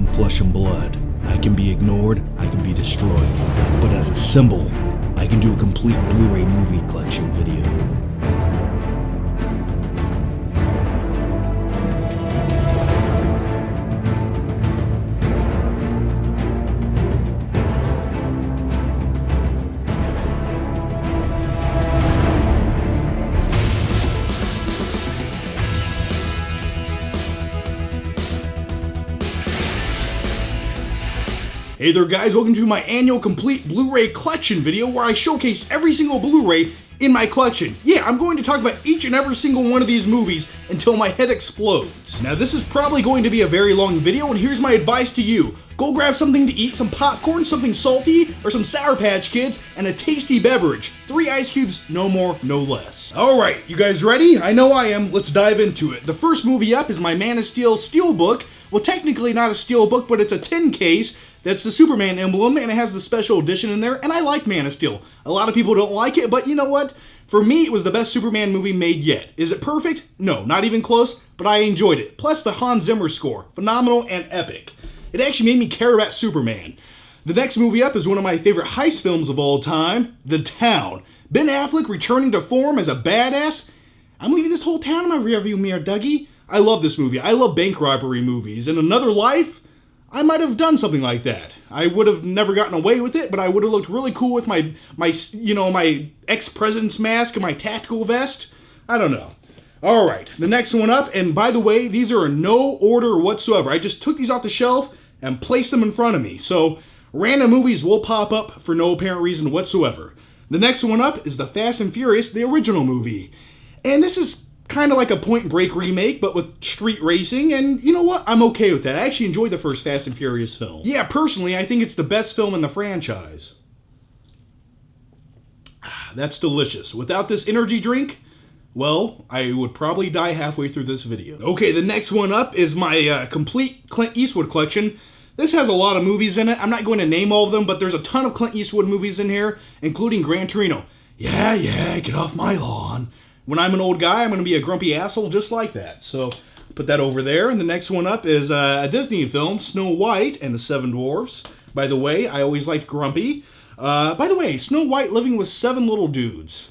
I'm flesh and blood. I can be ignored, I can be destroyed. But as a symbol, I can do a complete Blu-ray Movie Collection video. Hey there guys, welcome to my annual complete Blu-ray collection video where I showcase every single Blu-ray in my collection. Yeah, I'm going to talk about each and every single one of these movies until my head explodes. Now this is probably going to be a very long video, and here's my advice to you. Go grab something to eat, some popcorn, something salty, or some Sour Patch Kids, and a tasty beverage. 3 ice cubes, no more, no less. Alright, you guys ready? I know I am. Let's dive into it. The first movie up is my Man of Steel Steelbook. Well, technically not a steelbook, but it's a tin case. That's the Superman emblem, and it has the special edition in there, and I like Man of Steel. A lot of people don't like it, but you know what? For me, it was the best Superman movie made yet. Is it perfect? No, not even close, but I enjoyed it. Plus the Hans Zimmer score, phenomenal and epic. It actually made me care about Superman. The next movie up is one of my favorite heist films of all time, The Town. Ben Affleck returning to form as a badass. I'm leaving this whole town in my rearview mirror, Dougie. I love this movie. I love bank robbery movies. In another life, I might have done something like that. I would have never gotten away with it, but I would have looked really cool with my ex-president's mask and my tactical vest. I don't know. All right, the next one up, and by the way, these are in no order whatsoever. I just took these off the shelf and placed them in front of me. So random movies will pop up for no apparent reason whatsoever. The next one up is the Fast and Furious, the original movie. And this is kind of like a Point Break remake, but with street racing, and you know what? I'm okay with that. I actually enjoyed the first Fast and Furious film. Yeah, personally, I think it's the best film in the franchise. That's delicious. Without this energy drink, well, I would probably die halfway through this video. Okay, the next one up is my complete Clint Eastwood collection. This has a lot of movies in it. I'm not going to name all of them, but there's a ton of Clint Eastwood movies in here, including Gran Torino. Yeah, get off my lawn. When I'm an old guy, I'm going to be a grumpy asshole just like that. So put that over there. And the next one up is a Disney film, Snow White and the Seven Dwarfs. By the way, I always liked Grumpy. By the way, Snow White living with 7 little dudes.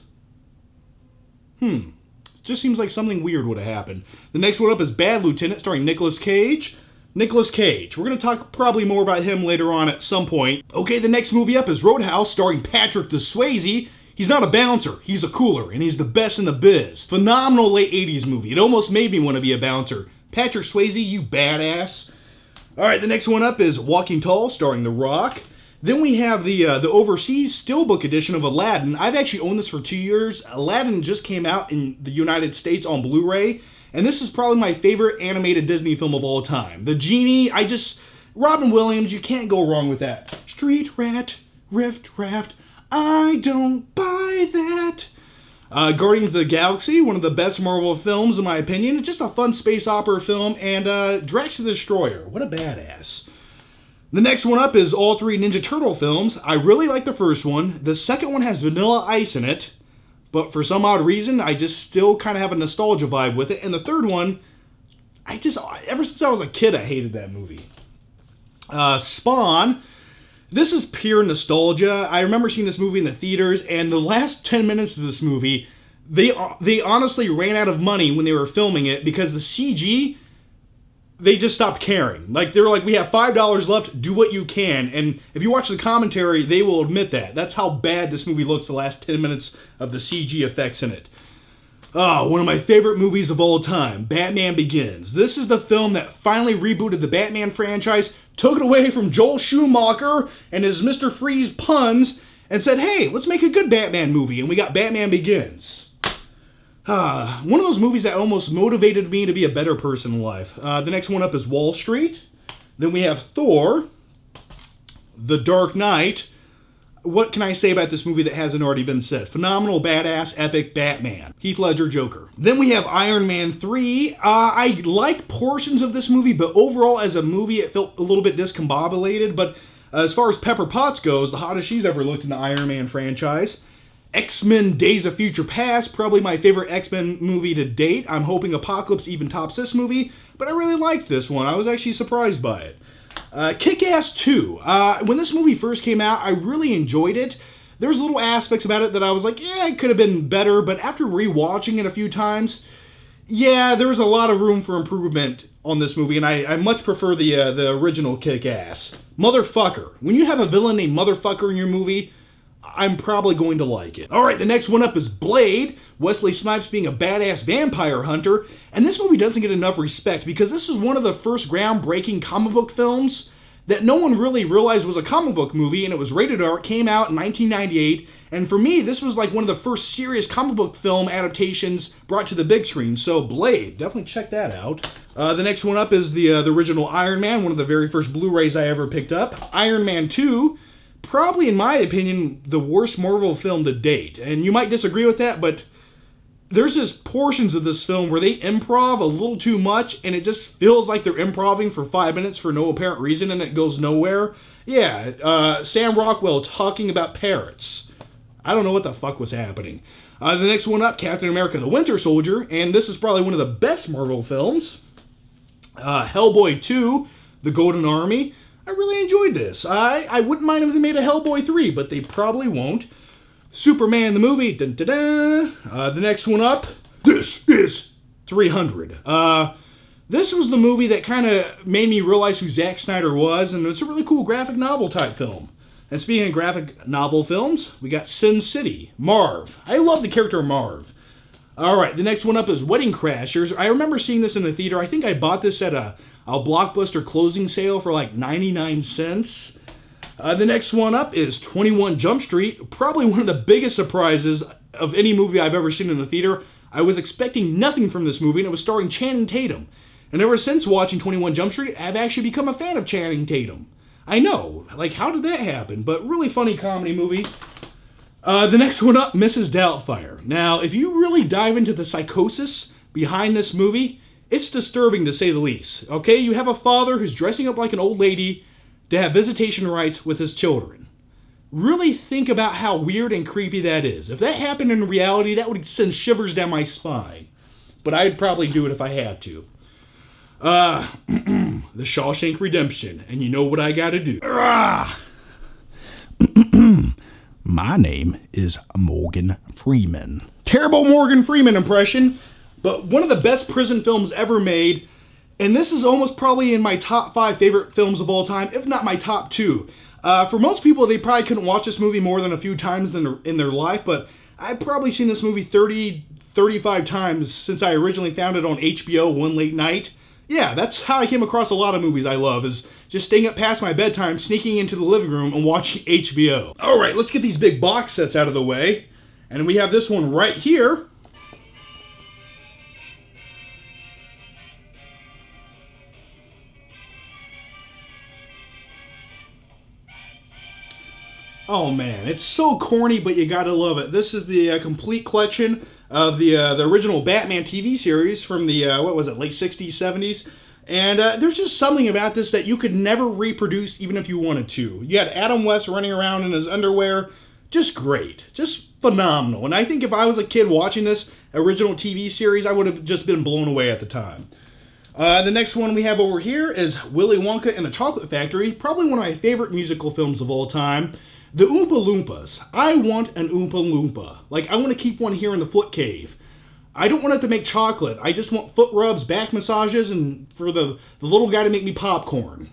Just seems like something weird would have happened. The next one up is Bad Lieutenant, starring Nicolas Cage. Nicolas Cage. We're going to talk probably more about him later on at some point. Okay, the next movie up is Roadhouse, starring Patrick Swayze. He's not a bouncer, he's a cooler, and he's the best in the biz. Phenomenal late 80s movie. It almost made me want to be a bouncer. Patrick Swayze, you badass. Alright, the next one up is Walking Tall, starring The Rock. Then we have the overseas steelbook edition of Aladdin. I've actually owned this for 2 years. Aladdin just came out in the United States on Blu-ray, and this is probably my favorite animated Disney film of all time. The Genie, Robin Williams, you can't go wrong with that. Street Rat, Rift Raft, I don't buy that. Guardians of the Galaxy, one of the best Marvel films in my opinion. It's just a fun space opera film. And Drax the Destroyer, what a badass. The next one up is all 3 Ninja Turtle films. I really like the first one. The second one has Vanilla Ice in it, but for some odd reason, I just still kind of have a nostalgia vibe with it. And the third one, ever since I was a kid, I hated that movie. Spawn. This is pure nostalgia. I remember seeing this movie in the theaters, and the last 10 minutes of this movie, they honestly ran out of money when they were filming it because the CG, they just stopped caring. Like, they were like, we have $5 left, do what you can. And if you watch the commentary, they will admit that. That's how bad this movie looks the last 10 minutes of the CG effects in it. One of my favorite movies of all time, Batman Begins. This is the film that finally rebooted the Batman franchise, took it away from Joel Schumacher and his Mr. Freeze puns, and said, hey, let's make a good Batman movie, and we got Batman Begins. One of those movies that almost motivated me to be a better person in life. The next one up is Wall Street. Then we have Thor, The Dark Knight. What can I say about this movie that hasn't already been said? Phenomenal, badass, epic Batman. Heath Ledger, Joker. Then we have Iron Man 3. I liked portions of this movie, but overall as a movie it felt a little bit discombobulated. But as far as Pepper Potts goes, the hottest she's ever looked in the Iron Man franchise. X-Men Days of Future Past, probably my favorite X-Men movie to date. I'm hoping Apocalypse even tops this movie, but I really liked this one. I was actually surprised by it. Kick-Ass 2. When this movie first came out, I really enjoyed it. There's little aspects about it that I was like, yeah, it could have been better, but after rewatching it a few times, yeah, there was a lot of room for improvement on this movie, and I much prefer the original Kick-Ass. Motherfucker. When you have a villain named Motherfucker in your movie, I'm probably going to like it. Alright, the next one up is Blade, Wesley Snipes being a badass vampire hunter, and this movie doesn't get enough respect because this is one of the first groundbreaking comic book films that no one really realized was a comic book movie, and it was rated R. It came out in 1998, and for me, this was like one of the first serious comic book film adaptations brought to the big screen. So Blade, definitely check that out. The next one up is the original Iron Man, one of the very first Blu-rays I ever picked up. Iron Man 2, probably in my opinion, the worst Marvel film to date. And you might disagree with that, but there's just portions of this film where they improv a little too much, and it just feels like they're improving for 5 minutes for no apparent reason, and it goes nowhere. Yeah, Sam Rockwell talking about parrots. I don't know what the fuck was happening. The next one up, Captain America the Winter Soldier, and this is probably one of the best Marvel films. Hellboy 2, The Golden Army. I really enjoyed this. I wouldn't mind if they made a Hellboy 3, but they probably won't. Superman the movie. Dun, dun, dun. The next one up, this is 300. This was the movie that kind of made me realize who Zack Snyder was, and it's a really cool graphic novel type film. And speaking of graphic novel films, we got Sin City, Marv. I love the character Marv. Alright, the next one up is Wedding Crashers. I remember seeing this in the theater. I think I bought this at a Blockbuster closing sale for like 99 cents. The next one up is 21 Jump Street. Probably one of the biggest surprises of any movie I've ever seen in the theater. I was expecting nothing from this movie, and it was starring Channing Tatum. And ever since watching 21 Jump Street, I've actually become a fan of Channing Tatum. I know, like, how did that happen? But really funny comedy movie. The next one up, Mrs. Doubtfire. Now, if you really dive into the psychosis behind this movie, it's disturbing to say the least. Okay, you have a father who's dressing up like an old lady to have visitation rights with his children. Really think about how weird and creepy that is. If that happened in reality, that would send shivers down my spine. But I'd probably do it if I had to. The Shawshank Redemption, and you know what I gotta do. My name is Morgan Freeman. Terrible Morgan Freeman impression, but one of the best prison films ever made, and this is almost probably in my top 5 favorite films of all time, if not my top 2. For most people, they probably couldn't watch this movie more than a few times in their life, but I've probably seen this movie 35 times since I originally found it on HBO one late night. Yeah, that's how I came across a lot of movies I love, is just staying up past my bedtime, sneaking into the living room, and watching HBO. Alright, let's get these big box sets out of the way. And we have this one right here. Oh man, it's so corny, but you gotta love it. This is the complete collection of the original Batman TV series from the, late 60s, 70s. And there's just something about this that you could never reproduce even if you wanted to. You had Adam West running around in his underwear. Just great. Just phenomenal. And I think if I was a kid watching this original TV series, I would have just been blown away at the time. The next one we have over here is Willy Wonka and the Chocolate Factory. Probably one of my favorite musical films of all time. The Oompa Loompas. I want an Oompa Loompa. Like, I want to keep one here in the foot cave. I don't want it to make chocolate. I just want foot rubs, back massages, and for the little guy to make me popcorn.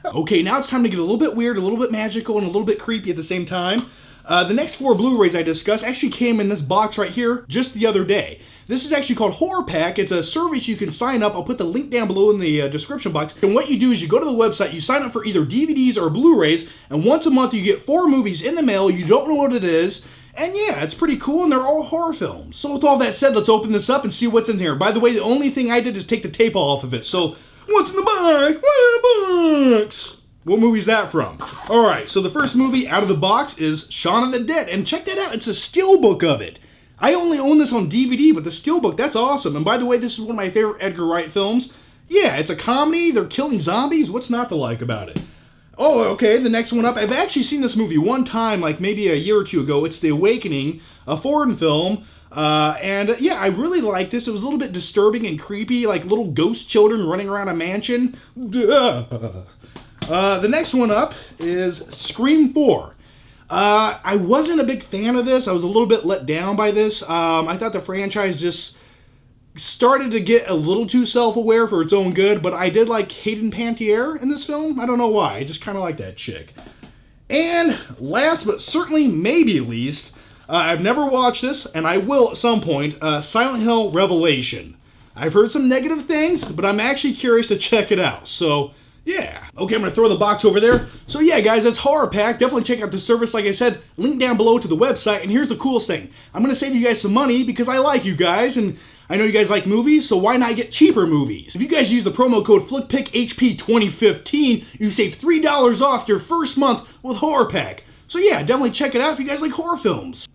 Okay, now it's time to get a little bit weird, a little bit magical, and a little bit creepy at the same time. The next 4 Blu-rays I discuss actually came in this box right here just the other day. This is actually called Horror Pack. It's a service you can sign up. I'll put the link down below in the description box. And what you do is you go to the website, you sign up for either DVDs or Blu-rays, and once a month you get 4 movies in the mail. You don't know what it is. And yeah, it's pretty cool, and they're all horror films. So with all that said, let's open this up and see what's in here. By the way, the only thing I did is take the tape off of it. So, what's in the box? What's in the box? What movie's that from? Alright, so the first movie out of the box is Shaun of the Dead. And check that out, it's a steelbook of it. I only own this on DVD, but the steelbook, that's awesome. And by the way, this is one of my favorite Edgar Wright films. Yeah, it's a comedy, they're killing zombies. What's not to like about it? Oh, okay, the next one up. I've actually seen this movie one time, like maybe a year or two ago. It's The Awakening, a foreign film. And yeah, I really liked this. It was a little bit disturbing and creepy, like little ghost children running around a mansion. The next one up is Scream 4. I wasn't a big fan of this. I was a little bit let down by this. I thought the franchise just started to get a little too self-aware for its own good, but I did like Hayden Panettiere in this film. I don't know why. I just kind of like that chick. And last but certainly maybe least, I've never watched this, and I will at some point, Silent Hill Revelation. I've heard some negative things, but I'm actually curious to check it out. So, yeah. Okay, I'm going to throw the box over there. So yeah, guys, that's Horror Pack. Definitely check out the service, like I said. Link down below to the website. And here's the coolest thing. I'm going to save you guys some money because I like you guys, and I know you guys like movies, so why not get cheaper movies? If you guys use the promo code FlickPickHP2015, you save $3 off your first month with Horror Pack. So yeah, definitely check it out if you guys like horror films.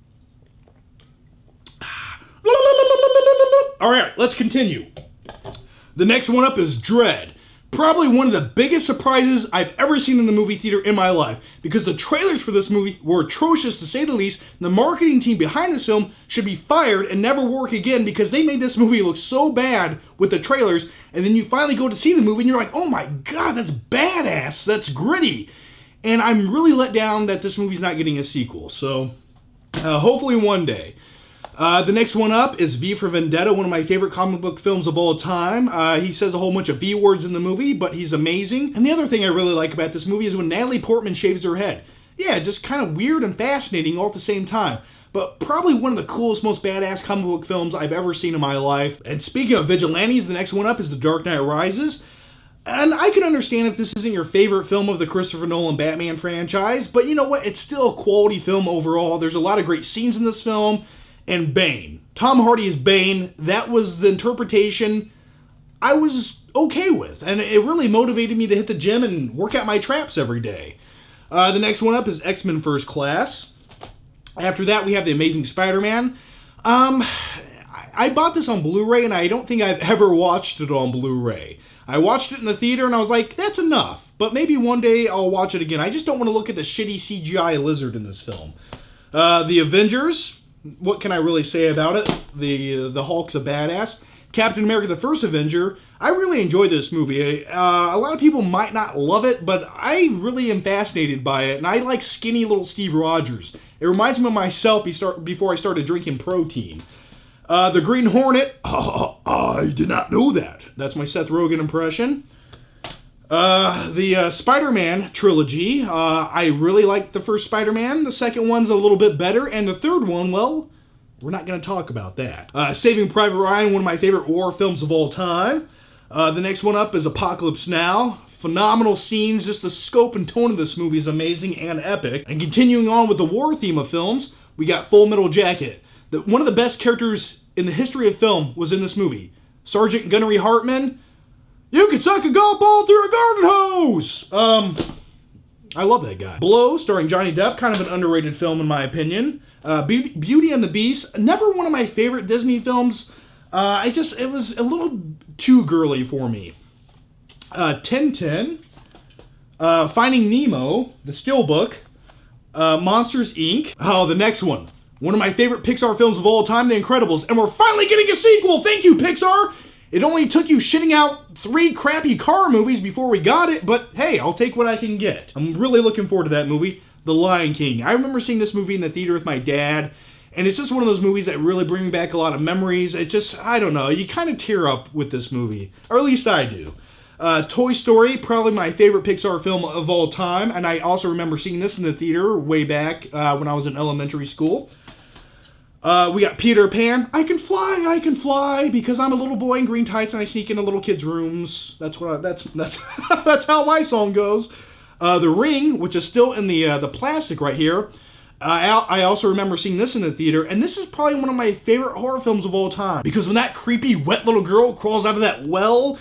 Alright, let's continue. The next one up is Dread. Probably one of the biggest surprises I've ever seen in the movie theater in my life, because the trailers for this movie were atrocious to say the least. The marketing team behind this film should be fired and never work again, because they made this movie look so bad with the trailers, and then you finally go to see the movie and you're like, oh my god, that's badass, that's gritty. And I'm really let down that this movie's not getting a sequel, so hopefully one day. The next one up is V for Vendetta, one of my favorite comic book films of all time. He says a whole bunch of V words in the movie, but he's amazing. And the other thing I really like about this movie is when Natalie Portman shaves her head. Yeah, just kind of weird and fascinating all at the same time. But probably one of the coolest, most badass comic book films I've ever seen in my life. And speaking of vigilantes, the next one up is The Dark Knight Rises. And I can understand if this isn't your favorite film of the Christopher Nolan Batman franchise, but you know what? It's still a quality film overall. There's a lot of great scenes in this film. And Bane. Tom Hardy is Bane. That was the interpretation I was okay with. And it really motivated me to hit the gym and work out my traps every day. The next one up is X-Men First Class. After that, we have The Amazing Spider-Man. I bought this on Blu-ray, and I don't think I've ever watched it on Blu-ray. I watched it in the theater, and I was like, that's enough. But maybe one day I'll watch it again. I just don't want to look at the shitty CGI lizard in this film. The Avengers. What can I really say about it? The Hulk's a badass. Captain America, the First Avenger. I really enjoyed this movie. A lot of people might not love it, but I really am fascinated by it. And I like skinny little Steve Rogers. It reminds me of myself before I started drinking protein. The Green Hornet. I did not know that. That's my Seth Rogen impression. The Spider-Man trilogy, I really liked the first Spider-Man. The second one's a little bit better, and the third one, well, we're not going to talk about that. Saving Private Ryan, one of my favorite war films of all time. The next one up is Apocalypse Now. Phenomenal scenes, just the scope and tone of this movie is amazing and epic. And continuing on with the war theme of films, we got Full Metal Jacket. One of the best characters in the history of film was in this movie. Sergeant Gunnery Hartman. You can suck a golf ball through a garden hose! I love that guy. Blow, starring Johnny Depp, kind of an underrated film in my opinion. Beauty and the Beast, never one of my favorite Disney films. It was a little too girly for me. Tintin, Finding Nemo, The Steelbook, Monsters, Inc. Oh, the next one. One of my favorite Pixar films of all time, The Incredibles. And we're finally getting a sequel! Thank you, Pixar! It only took you shitting out 3 crappy car movies before we got it, but hey, I'll take what I can get. I'm really looking forward to that movie, The Lion King. I remember seeing this movie in the theater with my dad, and it's just one of those movies that really bring back a lot of memories. It just, I don't know, you kind of tear up with this movie, or at least I do. Toy Story, probably my favorite Pixar film of all time, and I also remember seeing this in the theater way back when I was in elementary school. We got Peter Pan. I can fly, because I'm a little boy in green tights and I sneak into little kids' rooms. That's that's how my song goes. The Ring, which is still in the plastic right here. I also remember seeing this in the theater, and this is probably one of my favorite horror films of all time, because when that creepy wet little girl crawls out of that well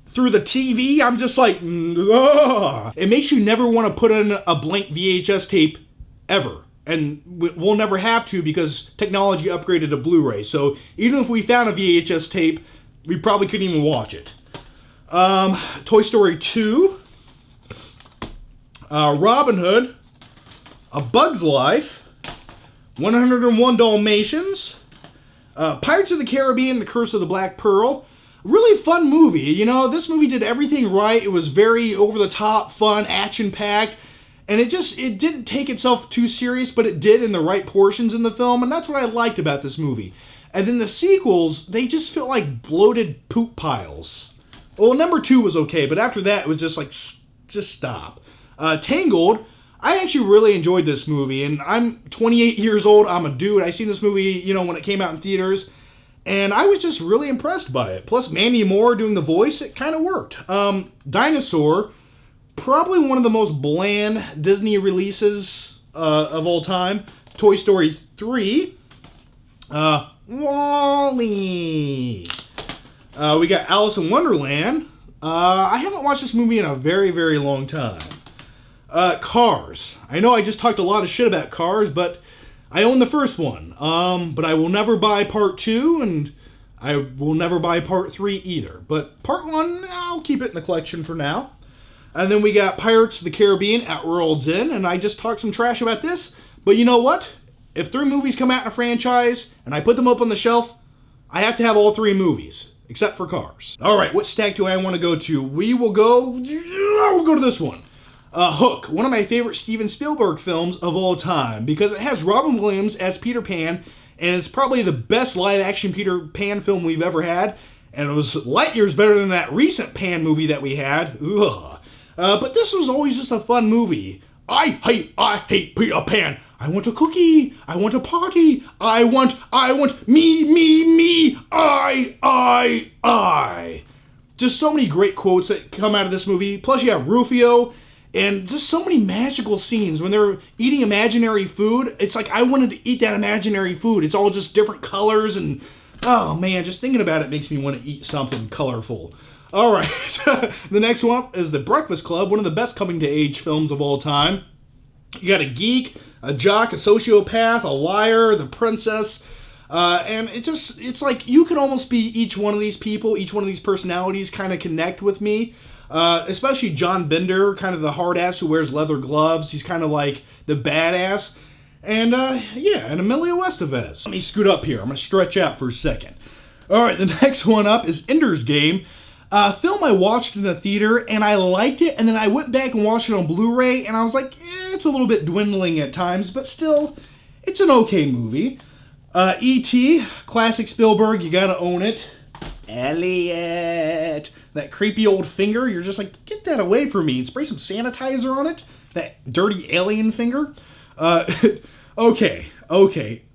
through the TV, I'm just like, ugh. It makes you never want to put in a blank VHS tape ever. And we'll never have to, because technology upgraded to Blu-ray. So even if we found a VHS tape, we probably couldn't even watch it. Toy Story 2. Robin Hood. A Bug's Life. 101 Dalmatians. Pirates of the Caribbean, The Curse of the Black Pearl. Really fun movie. You know, this movie did everything right. It was very over-the-top, fun, action-packed. And it didn't take itself too serious, but it did in the right portions in the film. And that's what I liked about this movie. And then the sequels, they just felt like bloated poop piles. Well, number 2 was okay, but after that, it was just like, just stop. Tangled, I actually really enjoyed this movie. And I'm 28 years old. I'm a dude. I seen this movie, you know, when it came out in theaters. And I was just really impressed by it. Plus, Mandy Moore doing the voice, it kind of worked. Dinosaur, probably one of the most bland Disney releases of all time. Toy Story 3. Wall-E. We got Alice in Wonderland. I haven't watched this movie in a very, very long time. Cars. I know I just talked a lot of shit about Cars, but I own the first one. But I will never buy part 2, and I will never buy part 3 either. But part 1, I'll keep it in the collection for now. And then we got Pirates of the Caribbean at World's End, and I just talked some trash about this. But you know what? If 3 movies come out in a franchise, and I put them up on the shelf, I have to have all 3 movies, except for Cars. All right, what stack do I want to go to? We'll go to this one. Hook, one of my favorite Steven Spielberg films of all time, because it has Robin Williams as Peter Pan, and it's probably the best live-action Peter Pan film we've ever had, and it was light years better than that recent Pan movie that we had. Ugh. But this was always just a fun movie. I hate Peter Pan. I want a cookie. I want a party. I want, me, I. Just so many great quotes that come out of this movie. Plus you have Rufio, and just so many magical scenes. When they're eating imaginary food, it's like I wanted to eat that imaginary food. It's all just different colors, and oh man, just thinking about it makes me want to eat something colorful. All right, the next one is The Breakfast Club, one of the best coming-to-age films of all time. You got a geek, a jock, a sociopath, a liar, the princess, and it's like you could almost be each one of these people, each one of these personalities kind of connect with me, especially John Bender, kind of the hard ass who wears leather gloves. He's kind of like the badass. And and Emilio Estevez. Let me scoot up here. I'm going to stretch out for a second. All right, the next one up is Ender's Game. Film I watched in the theater, and I liked it, and then I went back and watched it on Blu-ray, and I was like, it's a little bit dwindling at times, but still, it's an okay movie. E.T., classic Spielberg, you gotta own it. Elliot, that creepy old finger, you're just like, get that away from me, and spray some sanitizer on it. That dirty alien finger. Okay.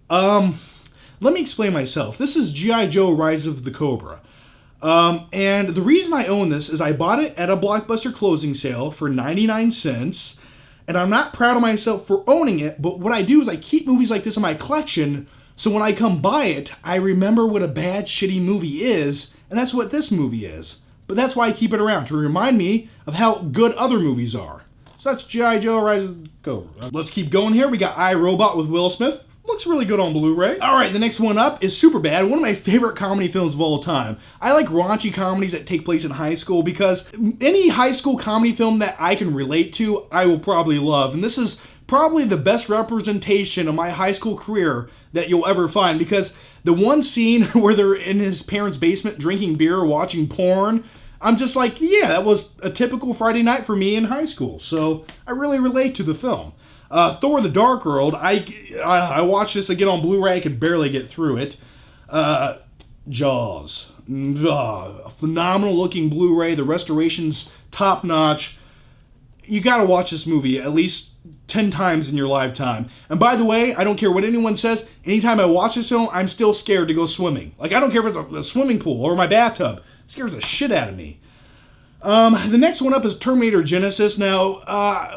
Let me explain myself. This is G.I. Joe Rise of the Cobra. And the reason I own this is I bought it at a Blockbuster closing sale for 99 cents. And I'm not proud of myself for owning it, but what I do is I keep movies like this in my collection, so when I come buy it, I remember what a bad, shitty movie is, and that's what this movie is. But that's why I keep it around, to remind me of how good other movies are. So that's G.I. Joe Rise of the Cobra. Let's keep going here. We got I, Robot with Will Smith. Looks really good on Blu-ray. All right, the next one up is Superbad, one of my favorite comedy films of all time. I like raunchy comedies that take place in high school because any high school comedy film that I can relate to, I will probably love. And this is probably the best representation of my high school career that you'll ever find, because the one scene where they're in his parents' basement drinking beer, watching porn, I'm just like, yeah, that was a typical Friday night for me in high school. So I really relate to the film. Thor: The Dark World, I watched this again on Blu-ray, I could barely get through it. Jaws. A phenomenal looking Blu-ray, the restoration's top notch. You gotta watch this movie at least 10 times in your lifetime. And by the way, I don't care what anyone says, anytime I watch this film, I'm still scared to go swimming. Like, I don't care if it's a swimming pool or my bathtub. It scares the shit out of me. The next one up is Terminator Genisys. Now,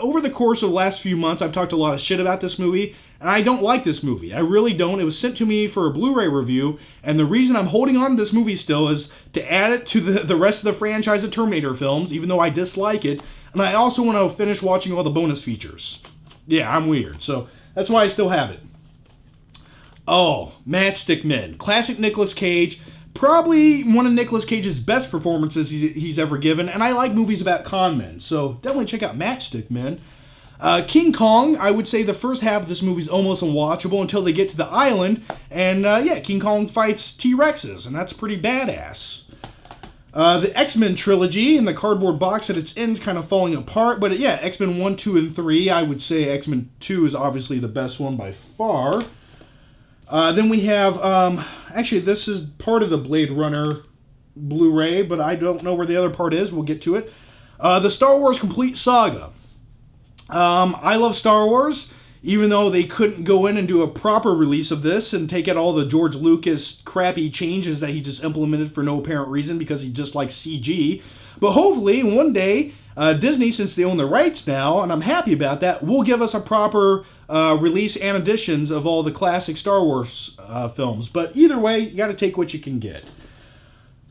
over the course of the last few months, I've talked a lot of shit about this movie, and I don't like this movie. I really don't. It was sent to me for a Blu-ray review, and the reason I'm holding on to this movie still is to add it to the rest of the franchise of Terminator films, even though I dislike it, and I also want to finish watching all the bonus features. Yeah, I'm weird, so that's why I still have it. Oh, Matchstick Men. Classic Nicolas Cage. Probably one of Nicolas Cage's best performances he's ever given, and I like movies about con men, so definitely check out Matchstick Men. King Kong, I would say the first half of this movie is almost unwatchable until they get to the island, and King Kong fights T-Rexes, and that's pretty badass. The X-Men trilogy and the cardboard box at its end's kind of falling apart, but X-Men 1, 2, and 3, I would say X-Men 2 is obviously the best one by far. Then we have, actually this is part of the Blade Runner Blu-ray, but I don't know where the other part is. We'll get to it. The Star Wars Complete Saga. I love Star Wars, even though they couldn't go in and do a proper release of this and take out all the George Lucas crappy changes that he just implemented for no apparent reason because he just likes CG. But hopefully, one day, Disney, since they own the rights now, and I'm happy about that, will give us a proper release and editions of all the classic Star Wars films. But either way, you got to take what you can get.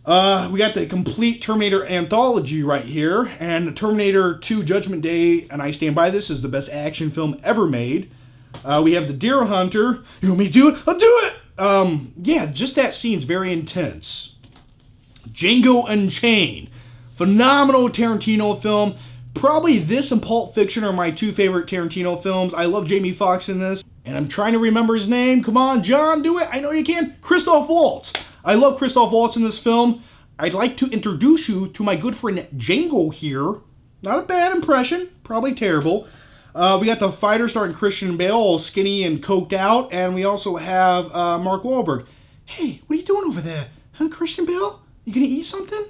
We got the complete Terminator anthology right here, and Terminator 2 Judgment Day, and I stand by this, is the best action film ever made. We have the Deer Hunter. You want me to do it? I'll do it! Just that scene's very intense. Django Unchained. Phenomenal Tarantino film. Probably this and Pulp Fiction are my two favorite Tarantino films. I love Jamie Foxx in this, and I'm trying to remember his name. Come on, John, do it. I know you can. Christoph Waltz. I love Christoph Waltz in this film. I'd like to introduce you to my good friend Django here. Not a bad impression. Probably terrible. We got The Fighter starring Christian Bale, all skinny and coked out. And we also have Mark Wahlberg. Hey, what are you doing over there? Huh, Christian Bale? You gonna eat something?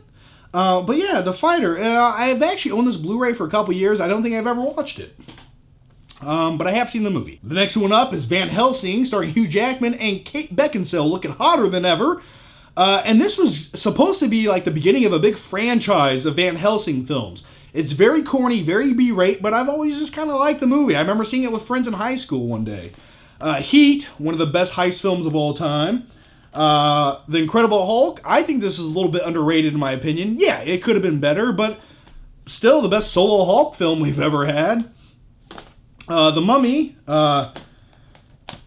The Fighter. I've actually owned this Blu-ray for a couple years. I don't think I've ever watched it. But I have seen the movie. The next one up is Van Helsing, starring Hugh Jackman and Kate Beckinsale, looking hotter than ever. And this was supposed to be like the beginning of a big franchise of Van Helsing films. It's very corny, very B-rate, but I've always just kind of liked the movie. I remember seeing it with friends in high school one day. Heat, one of the best heist films of all time. The Incredible Hulk, I think this is a little bit underrated in my opinion. Yeah, it could have been better, but still the best solo Hulk film we've ever had. The Mummy.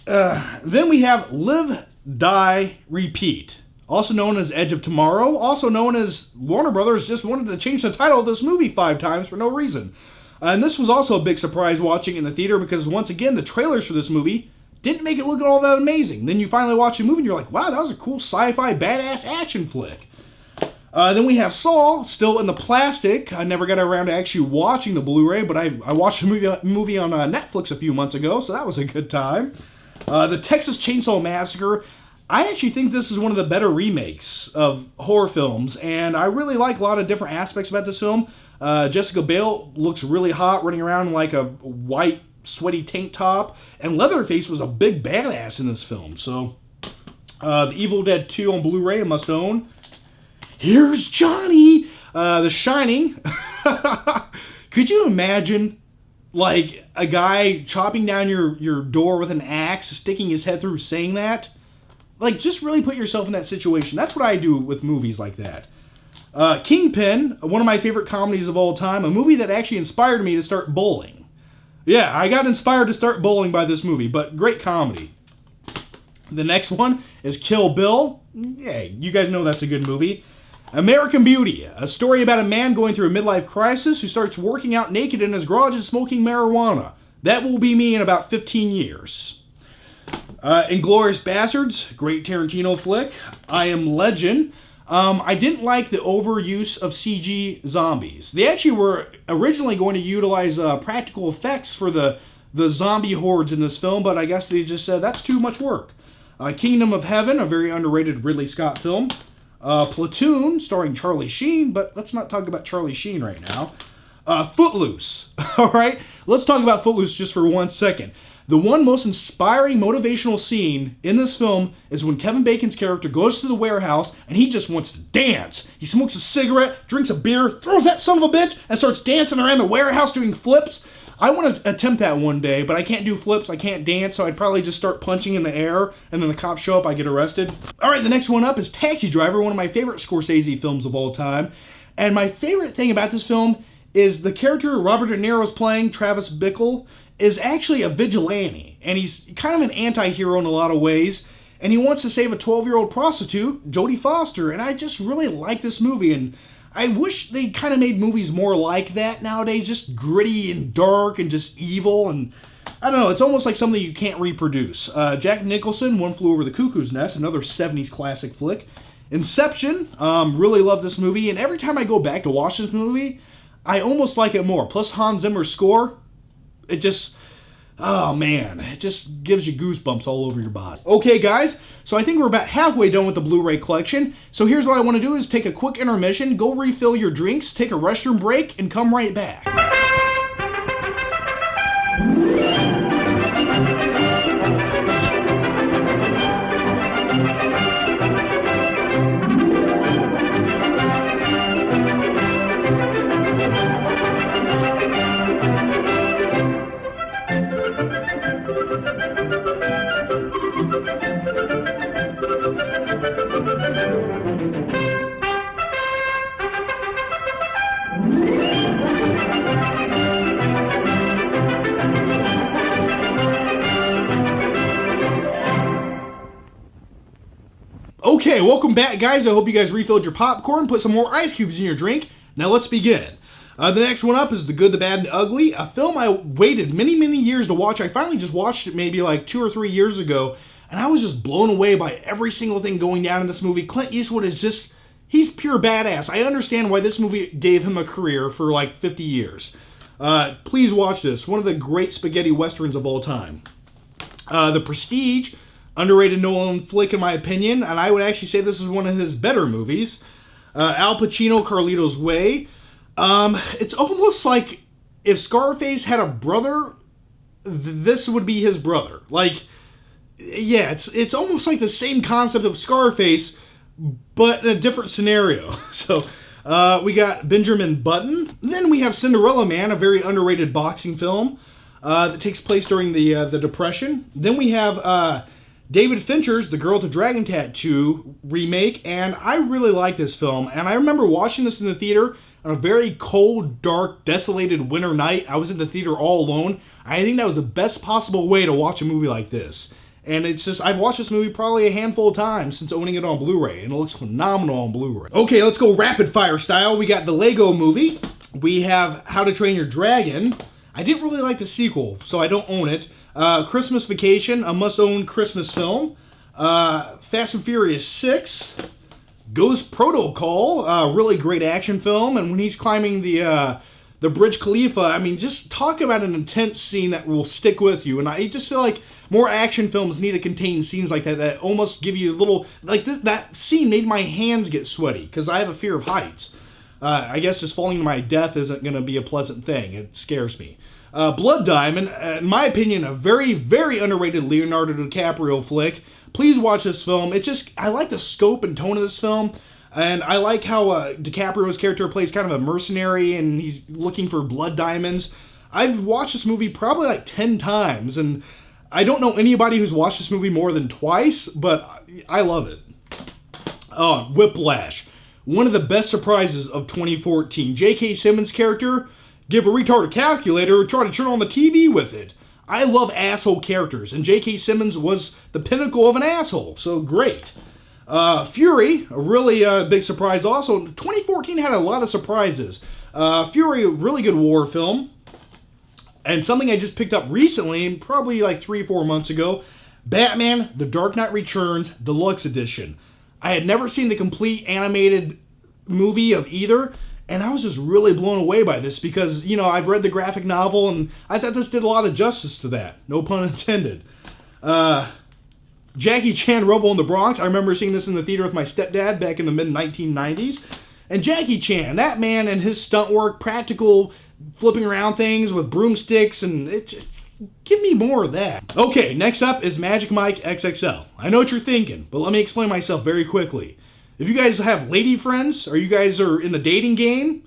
Then we have Live, Die, Repeat. Also known as Edge of Tomorrow. Also known as Warner Brothers just wanted to change the title of this movie 5 times for no reason. And this was also a big surprise watching in the theater because once again, the trailers for this movie didn't make it look all that amazing. Then you finally watch the movie and you're like, wow, that was a cool sci-fi badass action flick. Then we have Saw, still in the plastic. I never got around to actually watching the Blu-ray, but I watched the movie on Netflix a few months ago, so that was a good time. The Texas Chainsaw Massacre. I actually think this is one of the better remakes of horror films, and I really like a lot of different aspects about this film. Jessica Biel looks really hot, running around in like a white, sweaty tank top, and Leatherface was a big badass in this film. So, The Evil Dead 2 on Blu-ray, a must own. Here's Johnny! The Shining. Could you imagine, like, a guy chopping down your door with an axe, sticking his head through, saying that? Like, just really put yourself in that situation. That's what I do with movies like that. Kingpin, one of my favorite comedies of all time, a movie that actually inspired me to start bowling. Yeah, I got inspired to start bowling by this movie, but great comedy. The next one is Kill Bill. Yeah, you guys know that's a good movie. American Beauty, a story about a man going through a midlife crisis who starts working out naked in his garage and smoking marijuana. That will be me in about 15 years. Inglourious Bastards, great Tarantino flick. I Am Legend. I didn't like the overuse of CG zombies. They actually were originally going to utilize practical effects for the zombie hordes in this film, but I guess they just said that's too much work. Kingdom of Heaven, a very underrated Ridley Scott film. Platoon, starring Charlie Sheen, but let's not talk about Charlie Sheen right now. Footloose. All right, let's talk about Footloose just for 1 second. The one most inspiring motivational scene in this film is when Kevin Bacon's character goes to the warehouse and he just wants to dance. He smokes a cigarette, drinks a beer, throws that son of a bitch, and starts dancing around the warehouse doing flips. I want to attempt that one day, but I can't do flips, I can't dance, so I'd probably just start punching in the air, and then the cops show up, I get arrested. Alright, the next one up is Taxi Driver, one of my favorite Scorsese films of all time. And my favorite thing about this film is the character Robert De Niro's playing, Travis Bickle, is actually a vigilante, and he's kind of an anti-hero in a lot of ways, and he wants to save a 12-year-old prostitute, Jodie Foster, and I just really like this movie, and I wish they kind of made movies more like that nowadays, just gritty and dark and just evil, and I don't know, it's almost like something you can't reproduce. Jack Nicholson, One Flew Over the Cuckoo's Nest, another 70s classic flick. Inception, really love this movie, and every time I go back to watch this movie, I almost like it more. Plus Hans Zimmer's score, it just, oh man, it just gives you goosebumps all over your body. Okay guys, so I think we're about halfway done with the Blu-ray collection. So here's what I want to do is take a quick intermission, go refill your drinks, take a restroom break, and come right back. Okay, welcome back guys. I hope you guys refilled your popcorn, put some more ice cubes in your drink. Now let's begin. The next one up is The Good, the Bad, and the Ugly, a film I waited many years to watch. I finally just watched it maybe like 2 or 3 years ago, and I was just blown away by every single thing going down in this movie. Clint Eastwood is just, he's pure badass. I understand why this movie gave him a career for like 50 years. Please watch this. One of the great spaghetti westerns of all time. The Prestige, underrated Nolan flick in my opinion, and I would actually say this is one of his better movies. Al Pacino, Carlito's Way. It's almost like if Scarface had a brother, this would be his brother. Like, yeah, it's almost like the same concept of Scarface, but in a different scenario. So, we got Benjamin Button. Then we have Cinderella Man, a very underrated boxing film that takes place during the Depression. Then we have David Fincher's The Girl with the Dragon Tattoo remake, and I really like this film. And I remember watching this in the theater on a very cold, dark, desolated winter night. I was in the theater all alone. I think that was the best possible way to watch a movie like this. And it's just, I've watched this movie probably a handful of times since owning it on Blu-ray, and it looks phenomenal on Blu-ray. Okay, let's go rapid fire style. We got the Lego Movie. We have How to Train Your Dragon. I didn't really like the sequel, so I don't own it. Christmas Vacation, a must-own Christmas film. Fast and Furious 6. Ghost Protocol, a really great action film. And when he's climbing the Burj Khalifa, I mean, just talk about an intense scene that will stick with you. And I just feel like more action films need to contain scenes like that that almost give you a little, like this. That scene made my hands get sweaty because I have a fear of heights. I guess just falling to my death isn't going to be a pleasant thing. It scares me. Blood Diamond, in my opinion, a very underrated Leonardo DiCaprio flick. Please watch this film. I like the scope and tone of this film, and I like how DiCaprio's character plays kind of a mercenary, and he's looking for blood diamonds. I've watched this movie probably like 10 times, and I don't know anybody who's watched this movie more than twice, but I love it. Oh, Whiplash. One of the best surprises of 2014. J.K. Simmons' character, give a retard a calculator or try to turn on the TV with it. I love asshole characters, and J.K. Simmons was the pinnacle of an asshole, so great. Fury, a really big surprise also. 2014 had a lot of surprises. Fury, a really good war film. And something I just picked up recently, probably like 3 or 4 months ago, Batman, The Dark Knight Returns, Deluxe Edition. I had never seen the complete animated movie of either, and I was just really blown away by this because, you know, I've read the graphic novel, and I thought this did a lot of justice to that. No pun intended. Jackie Chan, Rumble in the Bronx. I remember seeing this in the theater with my stepdad back in the mid-1990s. And Jackie Chan, that man and his stunt work, practical flipping around things with broomsticks, and it just, give me more of that. Okay, next up is Magic Mike XXL. I know what you're thinking, but let me explain myself very quickly. If you guys have lady friends, or you guys are in the dating game,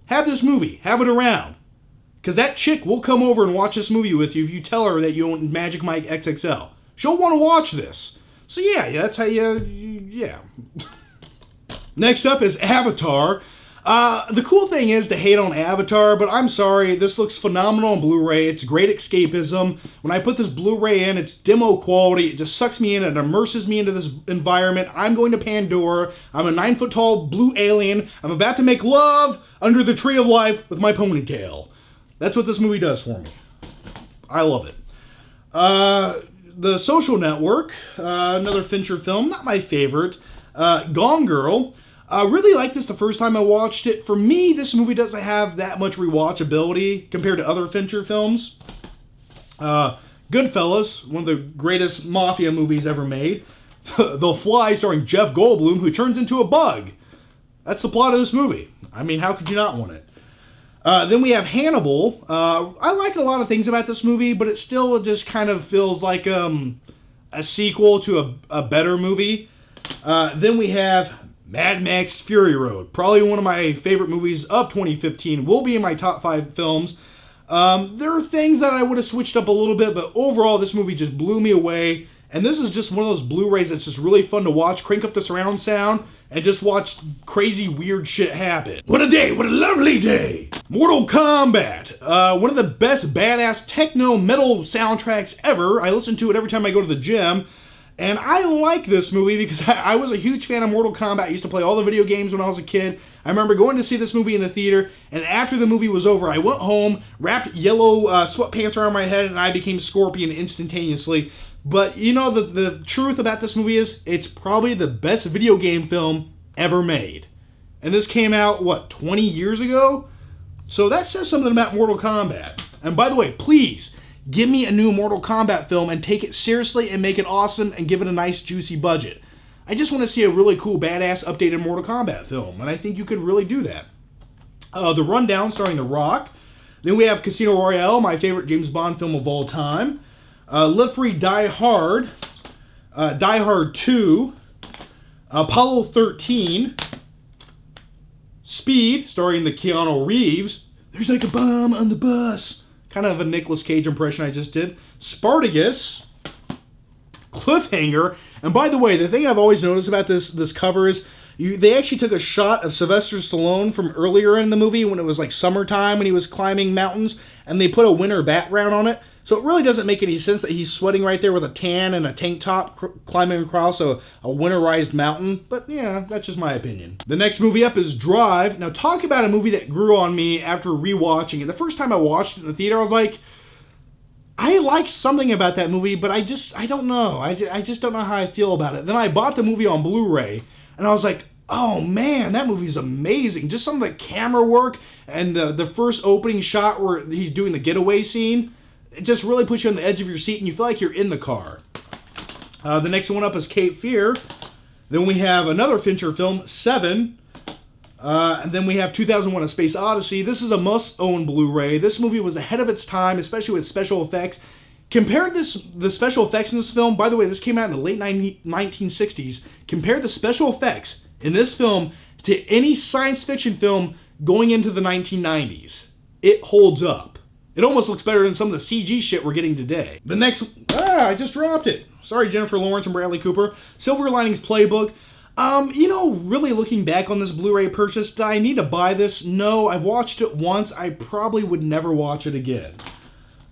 have this movie, have it around. Because that chick will come over and watch this movie with you if you tell her that you own Magic Mike XXL. She'll want to watch this. So yeah, that's how yeah. Next up is Avatar. The cool thing is to hate on Avatar, but I'm sorry, this looks phenomenal on Blu-ray. It's great escapism. When I put this Blu-ray in, it's demo quality. It just sucks me in. It immerses me into this environment. I'm going to Pandora. I'm a 9-foot-tall blue alien. I'm about to make love under the tree of life with my ponytail. That's what this movie does for me. I love it. The Social Network, another Fincher film, not my favorite. Gone Girl. Really liked this the first time I watched it. For me, this movie doesn't have that much rewatchability compared to other Fincher films. Goodfellas, one of the greatest mafia movies ever made. The Fly, starring Jeff Goldblum, who turns into a bug. That's the plot of this movie. I mean, how could you not want it? Then we have Hannibal. I like a lot of things about this movie, but it still just kind of feels like a sequel to a better movie. Then we have Mad Max Fury Road. Probably one of my favorite movies of 2015. Will be in my top 5 films. There are things that I would have switched up a little bit, but overall this movie just blew me away. And this is just one of those Blu-rays that's just really fun to watch. Crank up the surround sound and just watch crazy, weird shit happen. What a day! What a lovely day! Mortal Kombat. One of the best badass techno metal soundtracks ever. I listen to it every time I go to the gym. And I like this movie because I was a huge fan of Mortal Kombat. I used to play all the video games when I was a kid. I remember going to see this movie in the theater, and after the movie was over, I went home, wrapped yellow sweatpants around my head, and I became Scorpion instantaneously. But you know, the truth about this movie is it's probably the best video game film ever made. And this came out, what, 20 years ago? So that says something about Mortal Kombat. And by the way, please, give me a new Mortal Kombat film and take it seriously and make it awesome and give it a nice juicy budget. I just want to see a really cool, badass, updated Mortal Kombat film, and I think you could really do that. The Rundown, starring The Rock. Then we have Casino Royale, my favorite James Bond film of all time. Live Free, Die Hard. Die Hard 2. Apollo 13. Speed, starring the Keanu Reeves. There's like a bomb on the bus. Kind of a Nicolas Cage impression I just did. Spartacus. Cliffhanger. And by the way, the thing I've always noticed about this cover is they actually took a shot of Sylvester Stallone from earlier in the movie when it was like summertime when he was climbing mountains, and they put a winter background on it. So it really doesn't make any sense that he's sweating right there with a tan and a tank top climbing across a winterized mountain. But yeah, that's just my opinion. The next movie up is Drive. Now talk about a movie that grew on me after rewatching it. The first time I watched it in the theater, I was like, I liked something about that movie, but I don't know. I just don't know how I feel about it. Then I bought the movie on Blu-ray, and I was like, oh man, that movie's amazing. Just some of the camera work and the first opening shot where he's doing the getaway scene. It just really puts you on the edge of your seat and you feel like you're in the car. The next one up is Cape Fear. Then we have another Fincher film, Seven. And then we have 2001: A Space Odyssey. This is a must-own Blu-ray. This movie was ahead of its time, especially with special effects. Compare the special effects in this film. By the way, this came out in the late 1960s. Compare the special effects in this film to any science fiction film going into the 1990s. It holds up. It almost looks better than some of the CG shit we're getting today. The next... I just dropped it. Sorry, Jennifer Lawrence and Bradley Cooper. Silver Linings Playbook. Really looking back on this Blu-ray purchase, did I need to buy this? No, I've watched it once. I probably would never watch it again.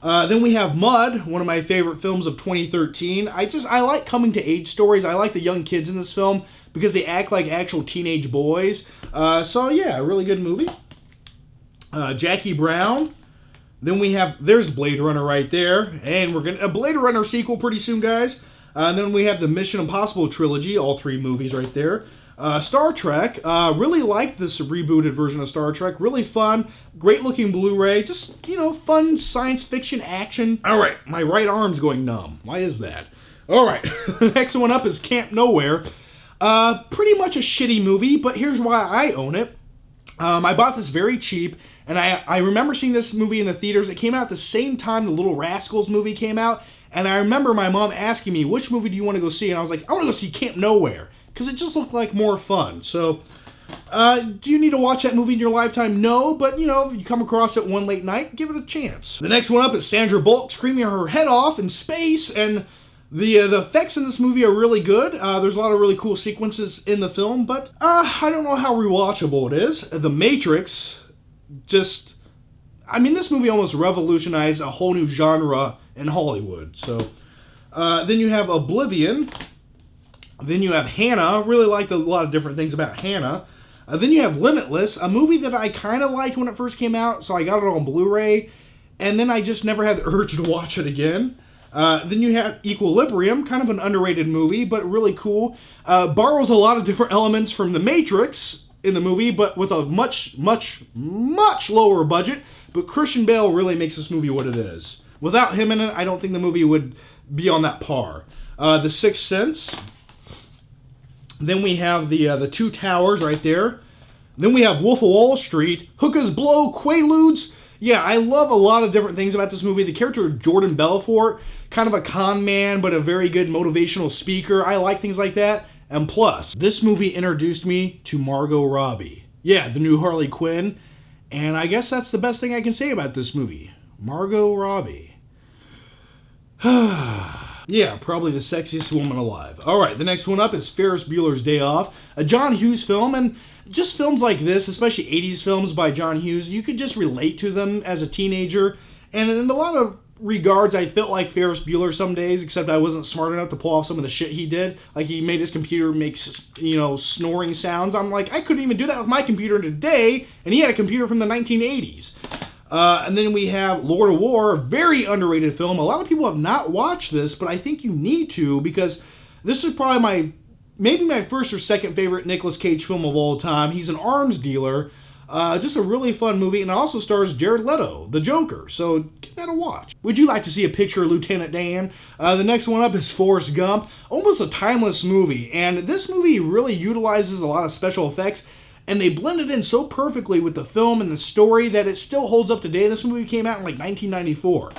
Then we have Mud, one of my favorite films of 2013. I like coming-to-age stories. I like the young kids in this film because they act like actual teenage boys. So yeah, a really good movie. Jackie Brown. Then we have, there's Blade Runner right there. And we're going to, a Blade Runner sequel pretty soon, guys. And then we have the Mission Impossible trilogy, all 3 movies right there. Star Trek, really liked this rebooted version of Star Trek. Really fun, great looking Blu-ray. Just, fun science fiction action. All right, my right arm's going numb. Why is that? All right, the next one up is Camp Nowhere. Pretty much a shitty movie, but here's why I own it. I bought this very cheap. And I remember seeing this movie in the theaters. It came out at the same time the Little Rascals movie came out. And I remember my mom asking me, which movie do you want to go see? And I was like, I want to go see Camp Nowhere. Because it just looked like more fun. So, do you need to watch that movie in your lifetime? No. But, if you come across it one late night, give it a chance. The next one up is Sandra Bullock screaming her head off in space. And The effects in this movie are really good. There's a lot of really cool sequences in the film, but I don't know how rewatchable it is. The Matrix, this movie almost revolutionized a whole new genre in Hollywood. So, then you have Oblivion. Then you have Hannah. Really liked a lot of different things about Hannah. Then you have Limitless, a movie that I kind of liked when it first came out, so I got it on Blu-ray, and then I just never had the urge to watch it again. Then you have Equilibrium, kind of an underrated movie, but really cool. Borrows a lot of different elements from The Matrix in the movie, but with a much, much, much lower budget. But Christian Bale really makes this movie what it is. Without him in it, I don't think the movie would be on that par. The Sixth Sense. Then we have the Two Towers right there. Then we have Wolf of Wall Street, Hookahs Blow, Quaaludes. Yeah, I love a lot of different things about this movie. The character of Jordan Belfort, kind of a con man, but a very good motivational speaker. I like things like that. And plus, this movie introduced me to Margot Robbie. Yeah, the new Harley Quinn. And I guess that's the best thing I can say about this movie. Margot Robbie. Yeah, probably the sexiest woman alive. All right, the next one up is Ferris Bueller's Day Off, a John Hughes film, and just films like this, especially 80s films by John Hughes, you could just relate to them as a teenager, and in a lot of regards, I felt like Ferris Bueller some days, except I wasn't smart enough to pull off some of the shit he did. Like, he made his computer make, snoring sounds. I'm like, I couldn't even do that with my computer today, and he had a computer from the 1980s. And then we have Lord of War, a very underrated film. A lot of people have not watched this, but I think you need to, because this is probably maybe my first or second favorite Nicolas Cage film of all time. He's an arms dealer. Just a really fun movie, and it also stars Jared Leto, the Joker, so give that a watch. Would you like to see a picture of Lieutenant Dan? The next one up is Forrest Gump, almost a timeless movie, and this movie really utilizes a lot of special effects, and they blend it in so perfectly with the film and the story that it still holds up today. This movie came out in like 1994.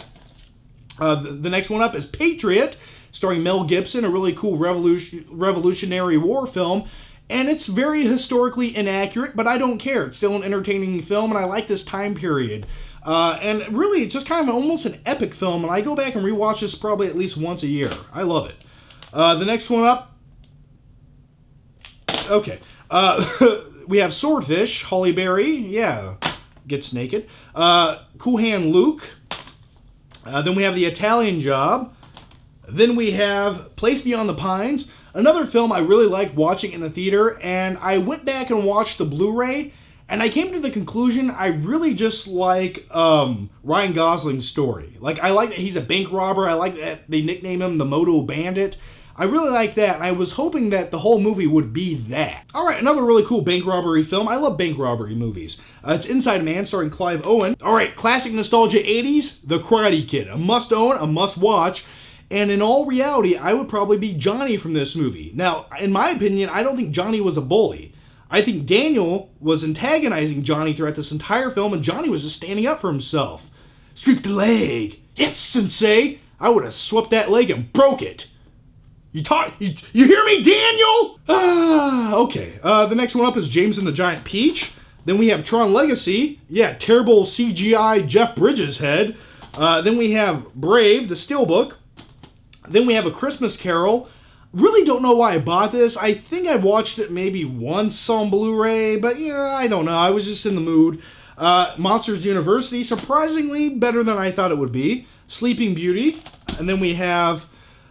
The next one up is Patriot, starring Mel Gibson, a really cool revolutionary war film. And it's very historically inaccurate, but I don't care. It's still an entertaining film, and I like this time period. And really, it's just kind of almost an epic film, and I go back and rewatch this probably at least once a year. I love it. The next one up. Okay. We have Swordfish, Halle Berry. Yeah, gets naked. Cool Hand Luke. Then we have The Italian Job. Then we have Place Beyond the Pines, another film I really liked watching in the theater, and I went back and watched the Blu-ray, and I came to the conclusion I really just like Ryan Gosling's story. Like, I like that he's a bank robber. I like that they nickname him the Moto Bandit. I really like that, and I was hoping that the whole movie would be that. Alright, another really cool bank robbery film. I love bank robbery movies. It's Inside Man, starring Clive Owen. Alright, classic nostalgia 80s, The Karate Kid. A must-own, a must-watch. And in all reality, I would probably be Johnny from this movie. Now, in my opinion, I don't think Johnny was a bully. I think Daniel was antagonizing Johnny throughout this entire film, and Johnny was just standing up for himself. Sweep the leg. Yes, sensei. I would have swept that leg and broke it. You hear me, Daniel? Okay. The next one up is James and the Giant Peach. Then we have Tron Legacy. Yeah, terrible CGI Jeff Bridges head. Then we have Brave, the Steelbook. Then we have A Christmas Carol. Really don't know why I bought this. I think I watched it maybe once on Blu-ray, but yeah, I don't know. I was just in the mood. Monsters University, surprisingly better than I thought it would be. Sleeping Beauty. And then we have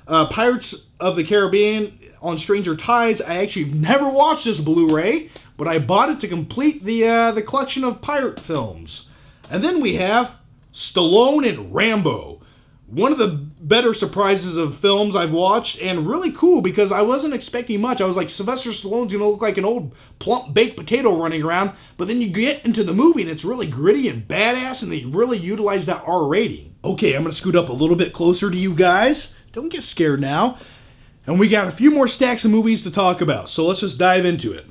Pirates of the Caribbean on Stranger Tides. I actually never watched this Blu-ray, but I bought it to complete the collection of pirate films. And then we have Stallone and Rambo. One of the better surprises of films I've watched, and really cool because I wasn't expecting much. I was like, Sylvester Stallone's gonna look like an old plump baked potato running around, but then you get into the movie and it's really gritty and badass, and they really utilize that R rating. Okay, I'm gonna scoot up a little bit closer to you guys. Don't get scared now. And we got a few more stacks of movies to talk about, so let's just dive into it.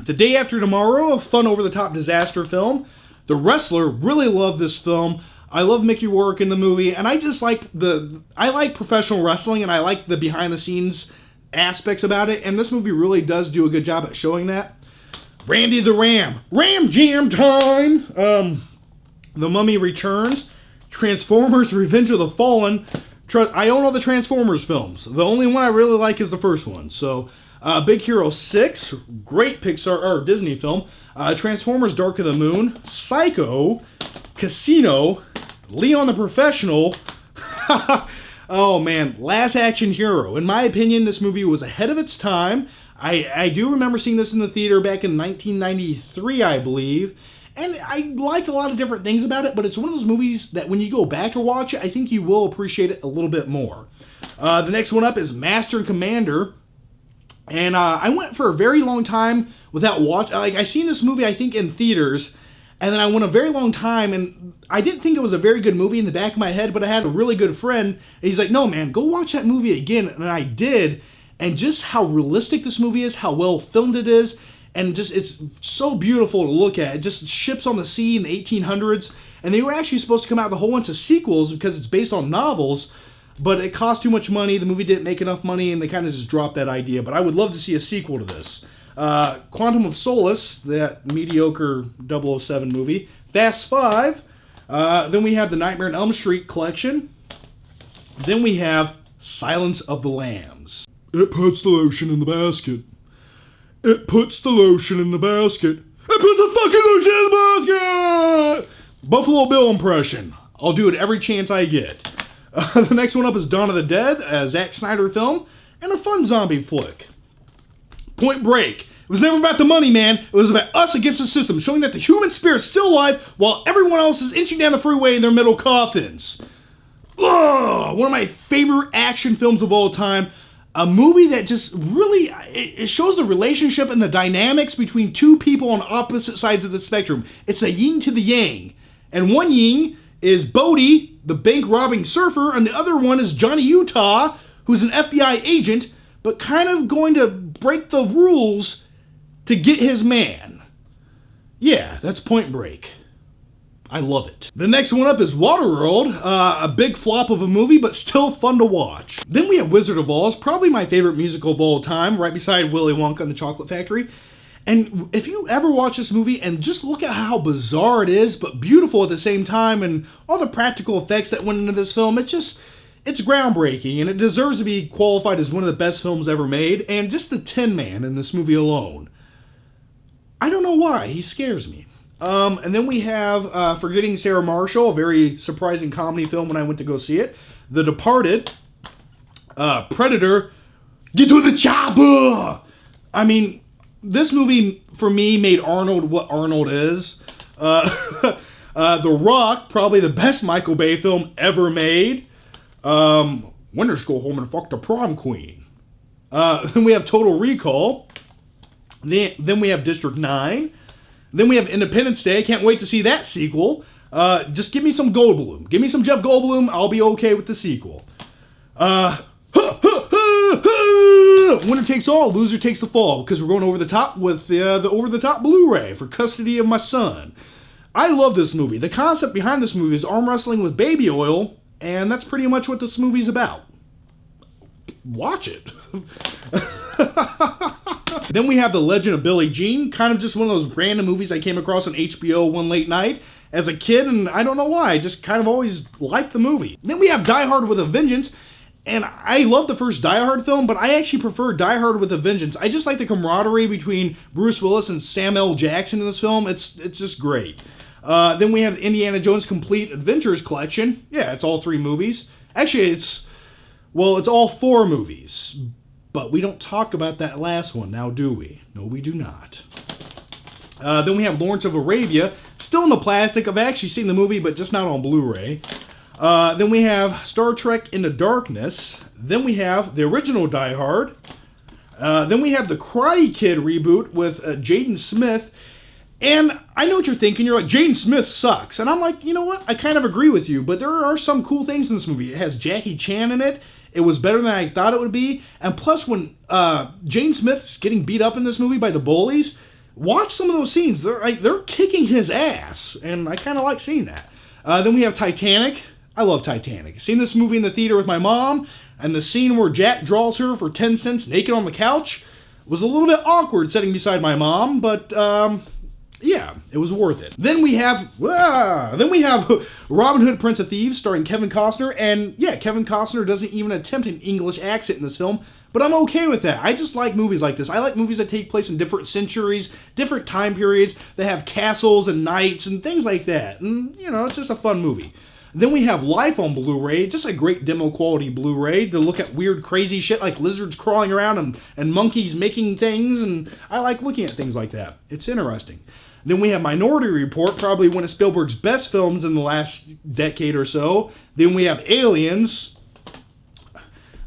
The Day After Tomorrow, a fun over-the-top disaster film. The Wrestler, really love this film. I love Mickey Rourke in the movie, and I just like I like professional wrestling, and I like the behind-the-scenes aspects about it, and this movie really does do a good job at showing that. Randy the Ram Jam time! The Mummy Returns, Transformers Revenge of the Fallen, I own all the Transformers films. The only one I really like is the first one. So, Big Hero 6, great Pixar or Disney film. Transformers Dark of the Moon, Psycho, Casino, Leon the Professional. Oh man, Last Action Hero. In my opinion, this movie was ahead of its time. I do remember seeing this in the theater back in 1993, I believe. And I liked a lot of different things about it, but it's one of those movies that when you go back to watch it, I think you will appreciate it a little bit more. The next one up is Master and Commander. And I went for a very long time without watching. Like, I seen this movie, I think, in theaters. And then I went a very long time, and I didn't think it was a very good movie in the back of my head, but I had a really good friend. And he's like, no, man, go watch that movie again. And I did. And just how realistic this movie is, how well filmed it is. And just, it's so beautiful to look at. It just ships on the sea in the 1800s. And they were actually supposed to come out with a whole bunch of sequels because it's based on novels. But it cost too much money. The movie didn't make enough money. And they kind of just dropped that idea. But I would love to see a sequel to this. Quantum of Solace, that mediocre 007 movie. Fast 5. Then we have the Nightmare on Elm Street collection. Then we have Silence of the Lambs. It puts the lotion in the basket. It puts the lotion in the basket. It puts the fucking lotion in the basket! Buffalo Bill impression. I'll do it every chance I get. The next one up is Dawn of the Dead, a Zack Snyder film, and a fun zombie flick. Point Break. It was never about the money, man. It was about us against the system, showing that the human spirit's still alive while everyone else is inching down the freeway in their metal coffins. Ugh, one of my favorite action films of all time. A movie that just really, it shows the relationship and the dynamics between two people on opposite sides of the spectrum. It's a yin to the yang. And one yin is Bodie, the bank robbing surfer, and the other one is Johnny Utah, who's an FBI agent, but kind of going to break the rules to get his man. Yeah, that's Point Break. I love it. The next one up is Waterworld, a big flop of a movie, but still fun to watch. Then we have Wizard of Oz, probably my favorite musical of all time, right beside Willy Wonka and the Chocolate Factory. And if you ever watch this movie and just look at how bizarre it is, but beautiful at the same time, and all the practical effects that went into this film, it's groundbreaking, and it deserves to be qualified as one of the best films ever made. And just the Tin Man in this movie alone, I don't know why, he scares me. And then we have Forgetting Sarah Marshall, a very surprising comedy film when I went to go see it. The Departed, Predator, Get to the Chopper! I mean, this movie, for me, made Arnold what Arnold is. The Rock, probably the best Michael Bay film ever made. Winners go home and fuck the prom queen. Then we have Total Recall. Then we have District 9. Then we have Independence Day. Can't wait to see that sequel. Just give me some Goldblum. Give me some Jeff Goldblum. I'll be okay with the sequel. Winner takes all, loser takes the fall. Because we're going over the top with the over-the-top Blu-ray for custody of my son. I love this movie. The concept behind this movie is arm wrestling with baby oil. And that's pretty much what this movie's about. Watch it. Then we have The Legend of Billie Jean, kind of just one of those random movies I came across on HBO one late night as a kid, and I don't know why, I just kind of always liked the movie. Then we have Die Hard with a Vengeance, and I love the first Die Hard film, but I actually prefer Die Hard with a Vengeance. I just like the camaraderie between Bruce Willis and Samuel L. Jackson in this film. It's just great. Then we have Indiana Jones Complete Adventures Collection. Yeah, it's all 3 movies. Actually, it's all 4 movies. But we don't talk about that last one, now do we? No, we do not. Then we have Lawrence of Arabia, still in the plastic. I've actually seen the movie, but just not on Blu-ray. Then we have Star Trek Into Darkness. Then we have the original Die Hard. Then we have the Karate Kid reboot with Jaden Smith. And I know what you're thinking. You're like, Jaden Smith sucks. And I'm like, you know what? I kind of agree with you. But there are some cool things in this movie. It has Jackie Chan in it. It was better than I thought it would be. And plus, when Jaden Smith's getting beat up in this movie by the bullies, watch some of those scenes. They're kicking his ass. And I kind of like seeing that. Then we have Titanic. I love Titanic. Seen this movie in the theater with my mom. And the scene where Jack draws her for 10 cents naked on the couch was a little bit awkward sitting beside my mom. But yeah, it was worth it. Then we have Robin Hood, Prince of Thieves, starring Kevin Costner, and yeah, Kevin Costner doesn't even attempt an English accent in this film, but I'm okay with that. I just like movies like this. I like movies that take place in different centuries, different time periods, that have castles and knights and things like that, and you know, it's just a fun movie. Then we have Life on Blu-ray, just a great demo quality Blu-ray to look at weird crazy shit like lizards crawling around and monkeys making things, and I like looking at things like that. It's interesting. Then we have Minority Report, probably one of Spielberg's best films in the last decade or so. Then we have Aliens.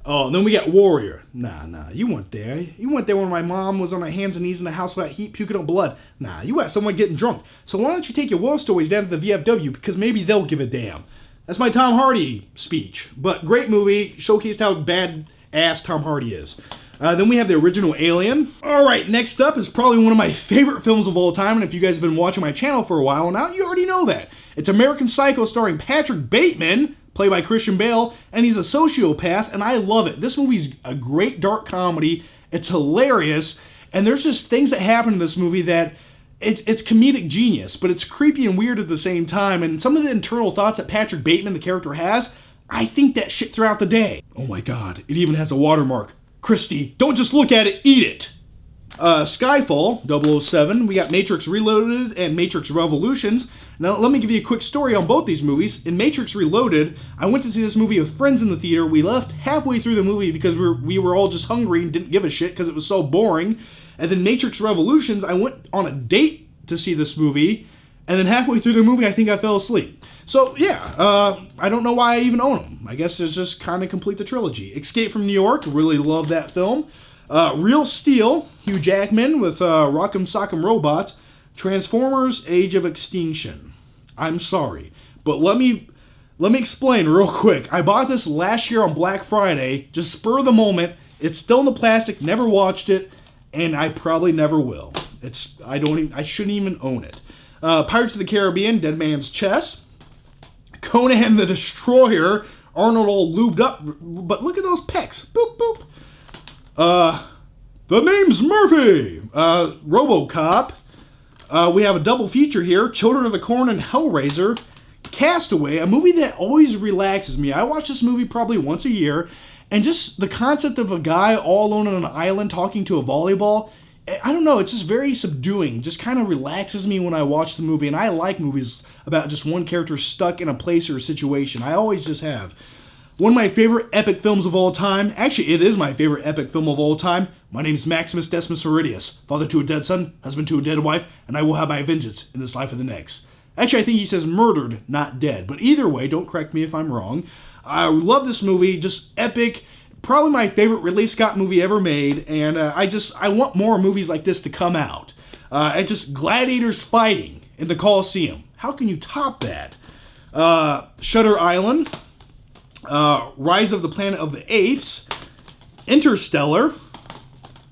Oh, and then we got Warrior. Nah, you weren't there. You weren't there when my mom was on her hands and knees in the house without heat, puking up blood. Nah, you had someone getting drunk. So why don't you take your war stories down to the VFW, because maybe they'll give a damn. That's my Tom Hardy speech. But great movie, showcased how bad-ass Tom Hardy is. Then we have the original Alien. Alright, next up is probably one of my favorite films of all time, and if you guys have been watching my channel for a while now, you already know that. It's American Psycho starring Patrick Bateman, played by Christian Bale, and he's a sociopath, and I love it. This movie's a great dark comedy. It's hilarious, and there's just things that happen in this movie that it's comedic genius, but it's creepy and weird at the same time, and some of the internal thoughts that Patrick Bateman, the character, has, I think that shit throughout the day. Oh my god, it even has a watermark. Christy, don't just look at it, eat it! Skyfall, 007, we got Matrix Reloaded and Matrix Revolutions. Now, let me give you a quick story on both these movies. In Matrix Reloaded, I went to see this movie with friends in the theater. We left halfway through the movie because we were all just hungry and didn't give a shit because it was so boring. And then Matrix Revolutions, I went on a date to see this movie, and then halfway through the movie, I think I fell asleep. So, yeah, I don't know why I even own them. I guess it's just kind of complete the trilogy. Escape from New York, really love that film. Real Steel, Hugh Jackman with Rock'em Sock'em Robots. Transformers: Age of Extinction. I'm sorry, but let me explain real quick. I bought this last year on Black Friday, just spur of the moment. It's still in the plastic, never watched it, and I probably never will. I shouldn't even own it. Pirates of the Caribbean, Dead Man's Chest. Conan the Destroyer, Arnold all lubed up, but look at those pecs. Boop, boop. The name's Murphy. RoboCop. We have a double feature here, Children of the Corn and Hellraiser. Castaway, a movie that always relaxes me. I watch this movie probably once a year, and just the concept of a guy all alone on an island talking to a volleyball, I don't know, it's just very subduing. Just kind of relaxes me when I watch the movie, and I like movies about just one character stuck in a place or a situation. I always just have. One of my favorite epic films of all time, actually it is my favorite epic film of all time. My name is Maximus Decimus Meridius, father to a dead son, husband to a dead wife, and I will have my vengeance in this life and the next. Actually, I think he says murdered, not dead, but either way, don't correct me if I'm wrong. I love this movie, just epic. Probably my favorite Ridley Scott movie ever made, and I want more movies like this to come out. Just gladiators fighting in the Colosseum. How can you top that? Shutter Island, Rise of the Planet of the Apes, Interstellar,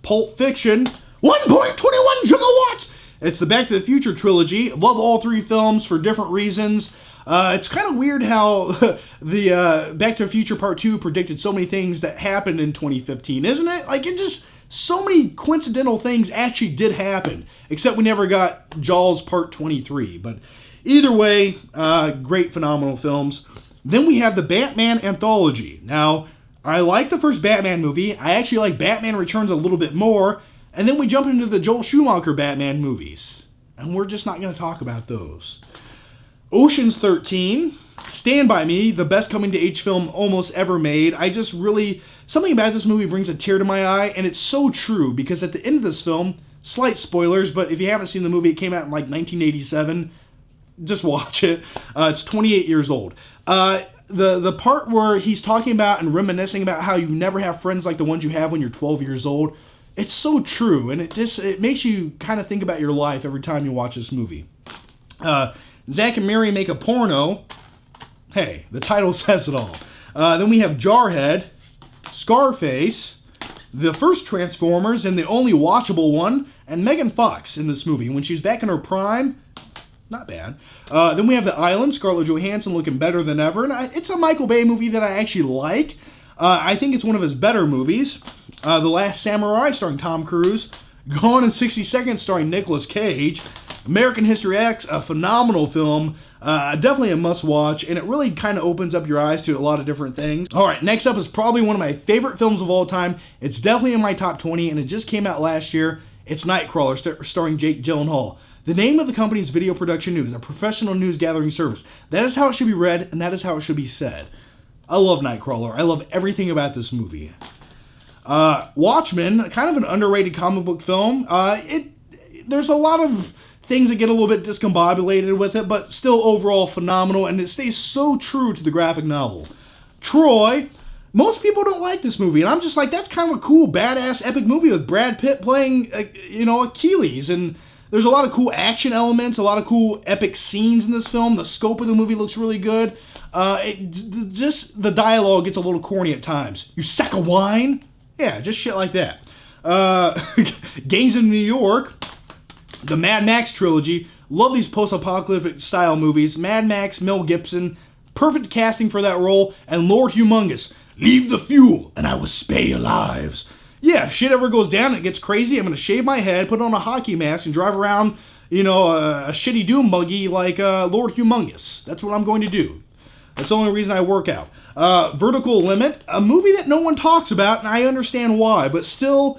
Pulp Fiction, 1.21 gigawatts! It's the Back to the Future trilogy. Love all three films for different reasons. It's kind of weird how the Back to the Future Part 2 predicted so many things that happened in 2015, isn't it? Like, it just, so many coincidental things actually did happen, except we never got Jaws Part 23. But either way, great, phenomenal films. Then we have the Batman Anthology. Now, I like the first Batman movie. I actually like Batman Returns a little bit more. And then we jump into the Joel Schumacher Batman movies. And we're just not going to talk about those. Ocean's 13, Stand By Me, the best coming-to-age film almost ever made. Something about this movie brings a tear to my eye, and it's so true, because at the end of this film, slight spoilers, but if you haven't seen the movie, it came out in like 1987, just watch it. It's 28 years old. The part where he's talking about and reminiscing about how you never have friends like the ones you have when you're 12 years old, it's so true, and it makes you kind of think about your life every time you watch this movie. Zack and Miri Make a Porno. Hey, the title says it all. Then we have Jarhead, Scarface, the first Transformers, and the only watchable one, and Megan Fox in this movie. When she's back in her prime, not bad. Then we have The Island, Scarlett Johansson looking better than ever. And it's a Michael Bay movie that I actually like. I think it's one of his better movies. The Last Samurai starring Tom Cruise. Gone in 60 Seconds starring Nicolas Cage. American History X, a phenomenal film, definitely a must-watch, and it really kind of opens up your eyes to a lot of different things. All right, next up is probably one of my favorite films of all time. It's definitely in my top 20, and it just came out last year. It's Nightcrawler, starring Jake Gyllenhaal. The name of the company is Video Production News, a professional news gathering service. That is how it should be read, and that is how it should be said. I love Nightcrawler. I love everything about this movie. Watchmen, kind of an underrated comic book film. There's a lot of things that get a little bit discombobulated with it, but still overall phenomenal, and it stays so true to the graphic novel. Troy, most people don't like this movie, and I'm just like, that's kind of a cool, badass, epic movie with Brad Pitt playing, Achilles, and there's a lot of cool action elements, a lot of cool epic scenes in this film. The scope of the movie looks really good. Just the dialogue gets a little corny at times. You sack of wine? Yeah, just shit like that. Gangs in New York, the Mad Max trilogy. Love these post-apocalyptic style movies. Mad Max, Mel Gibson, perfect casting for that role. And Lord Humongous, leave the fuel and I will spare your lives. Yeah, if shit ever goes down and it gets crazy, I'm going to shave my head, put on a hockey mask, and drive around, a shitty doom buggy like Lord Humongous. That's what I'm going to do. That's the only reason I work out. Vertical Limit, a movie that no one talks about, and I understand why, but still,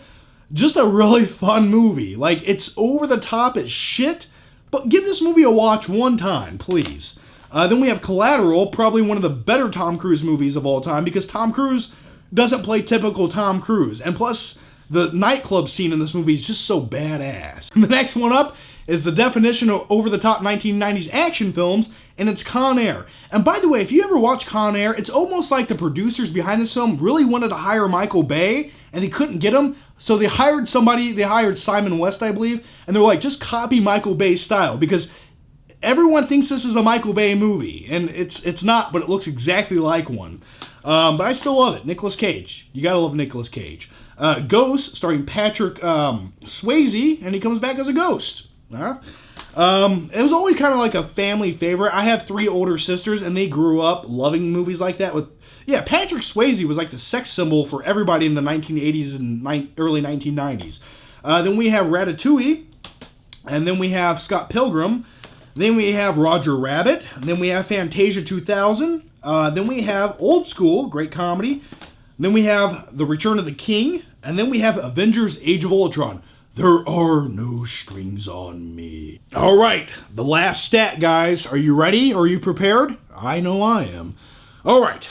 just a really fun movie. Like, it's over the top as shit, but give this movie a watch one time, please. Then we have Collateral, probably one of the better Tom Cruise movies of all time, because Tom Cruise doesn't play typical Tom Cruise. And plus, the nightclub scene in this movie is just so badass. The next one up is the definition of over-the-top 1990s action films, and it's Con Air. And by the way, if you ever watch Con Air, it's almost like the producers behind this film really wanted to hire Michael Bay, and they couldn't get him, so they hired Simon West, I believe, and they're like, just copy Michael Bay's style, because everyone thinks this is a Michael Bay movie, and it's not, but it looks exactly like one. But I still love it. Nicolas Cage. You gotta love Nicolas Cage. Ghost, starring Patrick Swayze, and he comes back as a ghost. It was always kind of like a family favorite. I have 3 older sisters, and they grew up loving movies like that. Patrick Swayze was like the sex symbol for everybody in the 1980s and early 1990s. Then we have Ratatouille, and then we have Scott Pilgrim. Then we have Roger Rabbit. And then we have Fantasia 2000. Then we have Old School, great comedy. Then we have The Return of the King. And then we have Avengers Age of Ultron. There are no strings on me. All right, the last stat, guys. Are you ready? Are you prepared? I know I am. All right,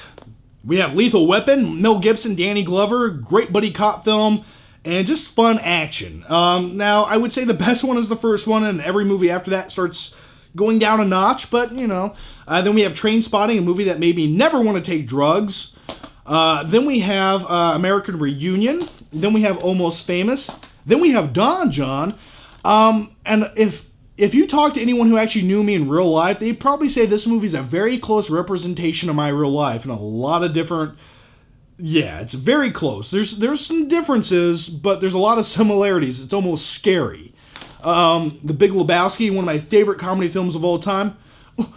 we have Lethal Weapon, Mel Gibson, Danny Glover, great buddy cop film, and just fun action. Now, I would say the best one is the first one, and every movie after that starts going down a notch, but, Then we have Trainspotting, a movie that made me never want to take drugs. Then we have American Reunion. Then we have Almost Famous. Then we have Don John. And if you talk to anyone who actually knew me in real life, they'd probably say this movie is a very close representation of my real life, and a lot of different... Yeah, it's very close. There's some differences, but there's a lot of similarities. It's almost scary. The Big Lebowski, one of my favorite comedy films of all time.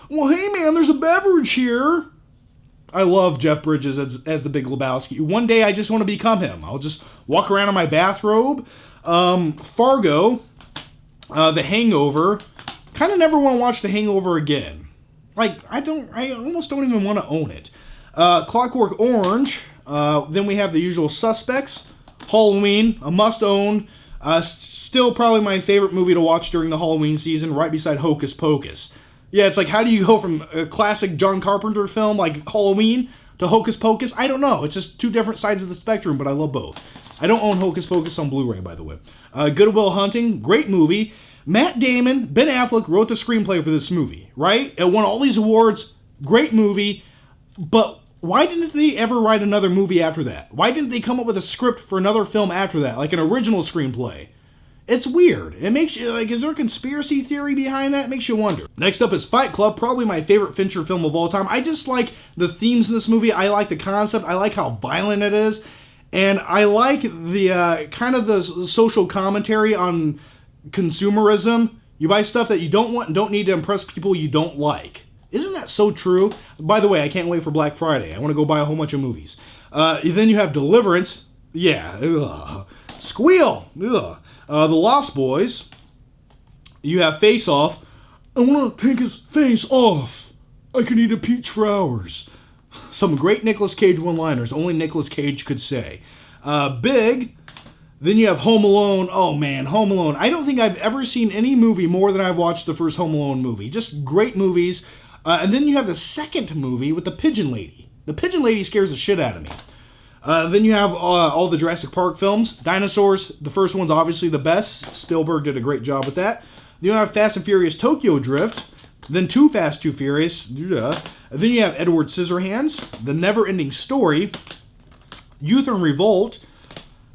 Well, hey man, there's a beverage here. I love Jeff Bridges as the Big Lebowski. One day I just want to become him. I'll just walk around in my bathrobe. Fargo, The Hangover. Kind of never want to watch The Hangover again. Like, I almost don't even want to own it. Clockwork Orange. Then we have The Usual Suspects. Halloween, a must-own. Still probably my favorite movie to watch during the Halloween season, right beside Hocus Pocus. Yeah, it's like, how do you go from a classic John Carpenter film like Halloween to Hocus Pocus? I don't know. It's just 2 different sides of the spectrum, but I love both. I don't own Hocus Pocus on Blu-ray, by the way. Good Will Hunting, great movie. Matt Damon, Ben Affleck wrote the screenplay for this movie, right? It won all these awards, great movie, but why didn't they ever write another movie after that? Why didn't they come up with a script for another film after that, like an original screenplay? It's weird. It makes you, is there a conspiracy theory behind that? It makes you wonder. Next up is Fight Club, probably my favorite Fincher film of all time. I just like the themes in this movie. I like the concept. I like how violent it is. And I like the kind of the social commentary on consumerism. You buy stuff that you don't want and don't need to impress people you don't like. Isn't that so true? By the way, I can't wait for Black Friday. I want to go buy a whole bunch of movies. Then you have Deliverance. Yeah. Ugh. Squeal. Ugh. The Lost Boys. You have Face Off. I want to take his face off. I can eat a peach for hours. Some great Nicolas Cage one-liners, only Nicolas Cage could say. Big. Then you have Home Alone. Oh man, Home Alone. I don't think I've ever seen any movie more than I've watched the first Home Alone movie. Just great movies. And then you have the second movie with the Pigeon Lady. The Pigeon Lady scares the shit out of me. Then you have all the Jurassic Park films. Dinosaurs, the first one's obviously the best. Spielberg did a great job with that. Then you have Fast and Furious Tokyo Drift. Then Too Fast, Too Furious. Yeah. Then you have Edward Scissorhands. The Never Ending Story. Youth in Revolt.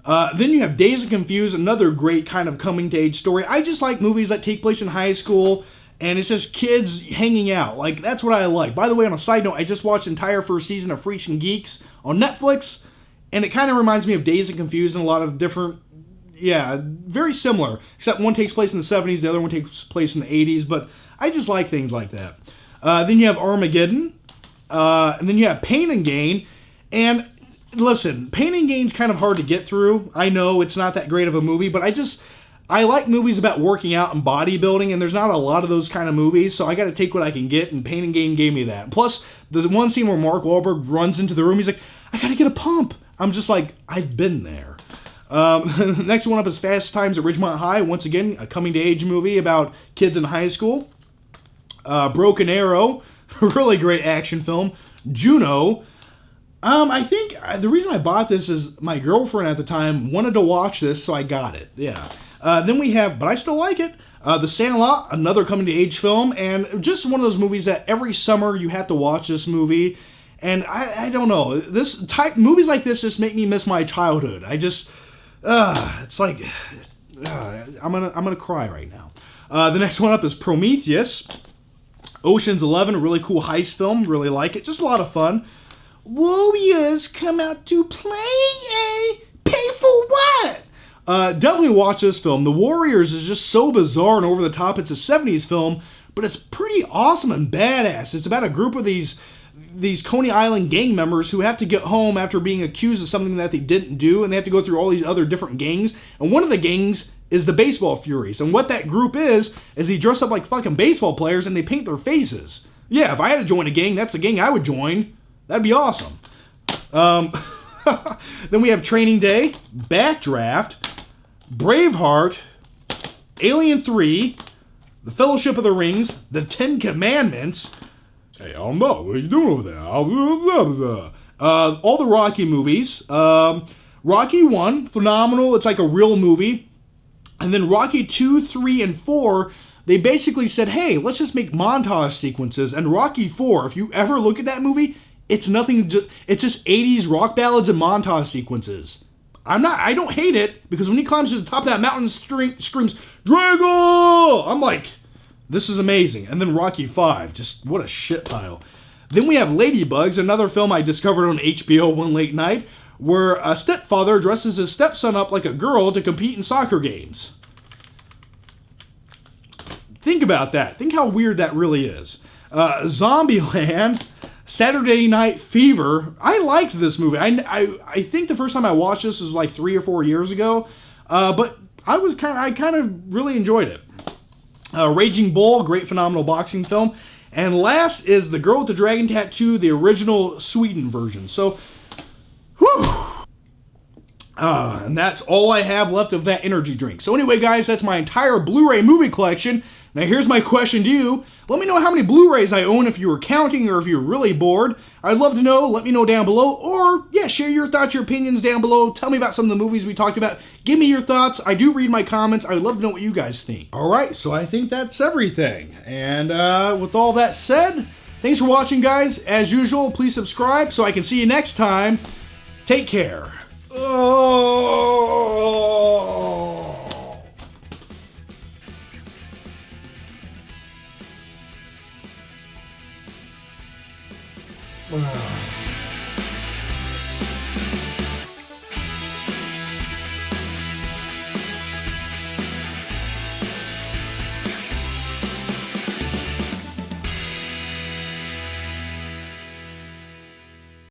Then you have Dazed and Confused, another great kind of coming-to-age story. I just like movies that take place in high school, and it's just kids hanging out. Like, that's what I like. By the way, on a side note, I just watched the entire first season of Freaks and Geeks on Netflix, and it kind of reminds me of Dazed and Confused in a lot of different, very similar, except one takes place in the 70s, the other one takes place in the 80s, but I just like things like that. Then you have Armageddon, and then you have Pain and Gain, and listen, Pain and Gain's kind of hard to get through. I know it's not that great of a movie, but I like movies about working out and bodybuilding, and there's not a lot of those kind of movies, so I got to take what I can get, and Pain and Gain gave me that. Plus, there's one scene where Mark Wahlberg runs into the room, he's like, I got to get a pump. I'm just like, I've been there. Next one up is Fast Times at Ridgemont High. Once again, a coming-to-age movie about kids in high school. Broken Arrow, really great action film. Juno. I think the reason I bought this is my girlfriend at the time wanted to watch this, so I got it. Yeah. Then we have, but I still like it, The Sandlot, another coming-to-age film, and just one of those movies that every summer you have to watch this movie. And I don't know, movies like this just make me miss my childhood. I just, it's like, I'm gonna cry right now. The next one up is Prometheus. Ocean's 11, a really cool heist film, really like it, just a lot of fun. Warriors come out to play, pay for what? Definitely watch this film. The Warriors is just so bizarre and over the top. It's a 70s film, but it's pretty awesome and badass. It's about a group of these Coney Island gang members who have to get home after being accused of something that they didn't do, and they have to go through all these other different gangs, and one of the gangs is the Baseball Furies, and what that group is they dress up like fucking baseball players and they paint their faces. Yeah, if I had to join a gang, that's the gang I would join. That'd be awesome. Then we have Training Day, Backdraft, Braveheart, Alien 3, The Fellowship of the Rings, The Ten Commandments. Hey, I don't know. What are you doing over there? All the Rocky movies. Rocky 1, phenomenal. It's like a real movie. And then Rocky 2, 3, and 4, they basically said, hey, let's just make montage sequences. And Rocky 4, if you ever look at that movie, it's nothing. It's just 80s rock ballads and montage sequences. I don't hate it, because when he climbs to the top of that mountain and screams, Drago! I'm like, this is amazing. And then Rocky 5, just what a shit pile. Then we have Ladybugs, another film I discovered on HBO one late night, where a stepfather dresses his stepson up like a girl to compete in soccer games. Think about that. Think how weird that really is. Zombieland, Saturday Night Fever. I liked this movie. I think the first time I watched this was like 3 or 4 years ago, but I kind of really enjoyed it. Raging Bull, great phenomenal boxing film. And last is The Girl with the Dragon Tattoo, the original Sweden version. So, whew. And that's all I have left of that energy drink. So anyway, guys, that's my entire Blu-ray movie collection. Now here's my question to you. Let me know how many Blu-rays I own if you were counting, or if you're really bored. I'd love to know. Let me know down below. Or, yeah, share your thoughts, your opinions down below. Tell me about some of the movies we talked about. Give me your thoughts. I do read my comments. I'd love to know what you guys think. Alright, so I think that's everything. And with all that said, thanks for watching, guys. As usual, please subscribe so I can see you next time. Take care. Oh.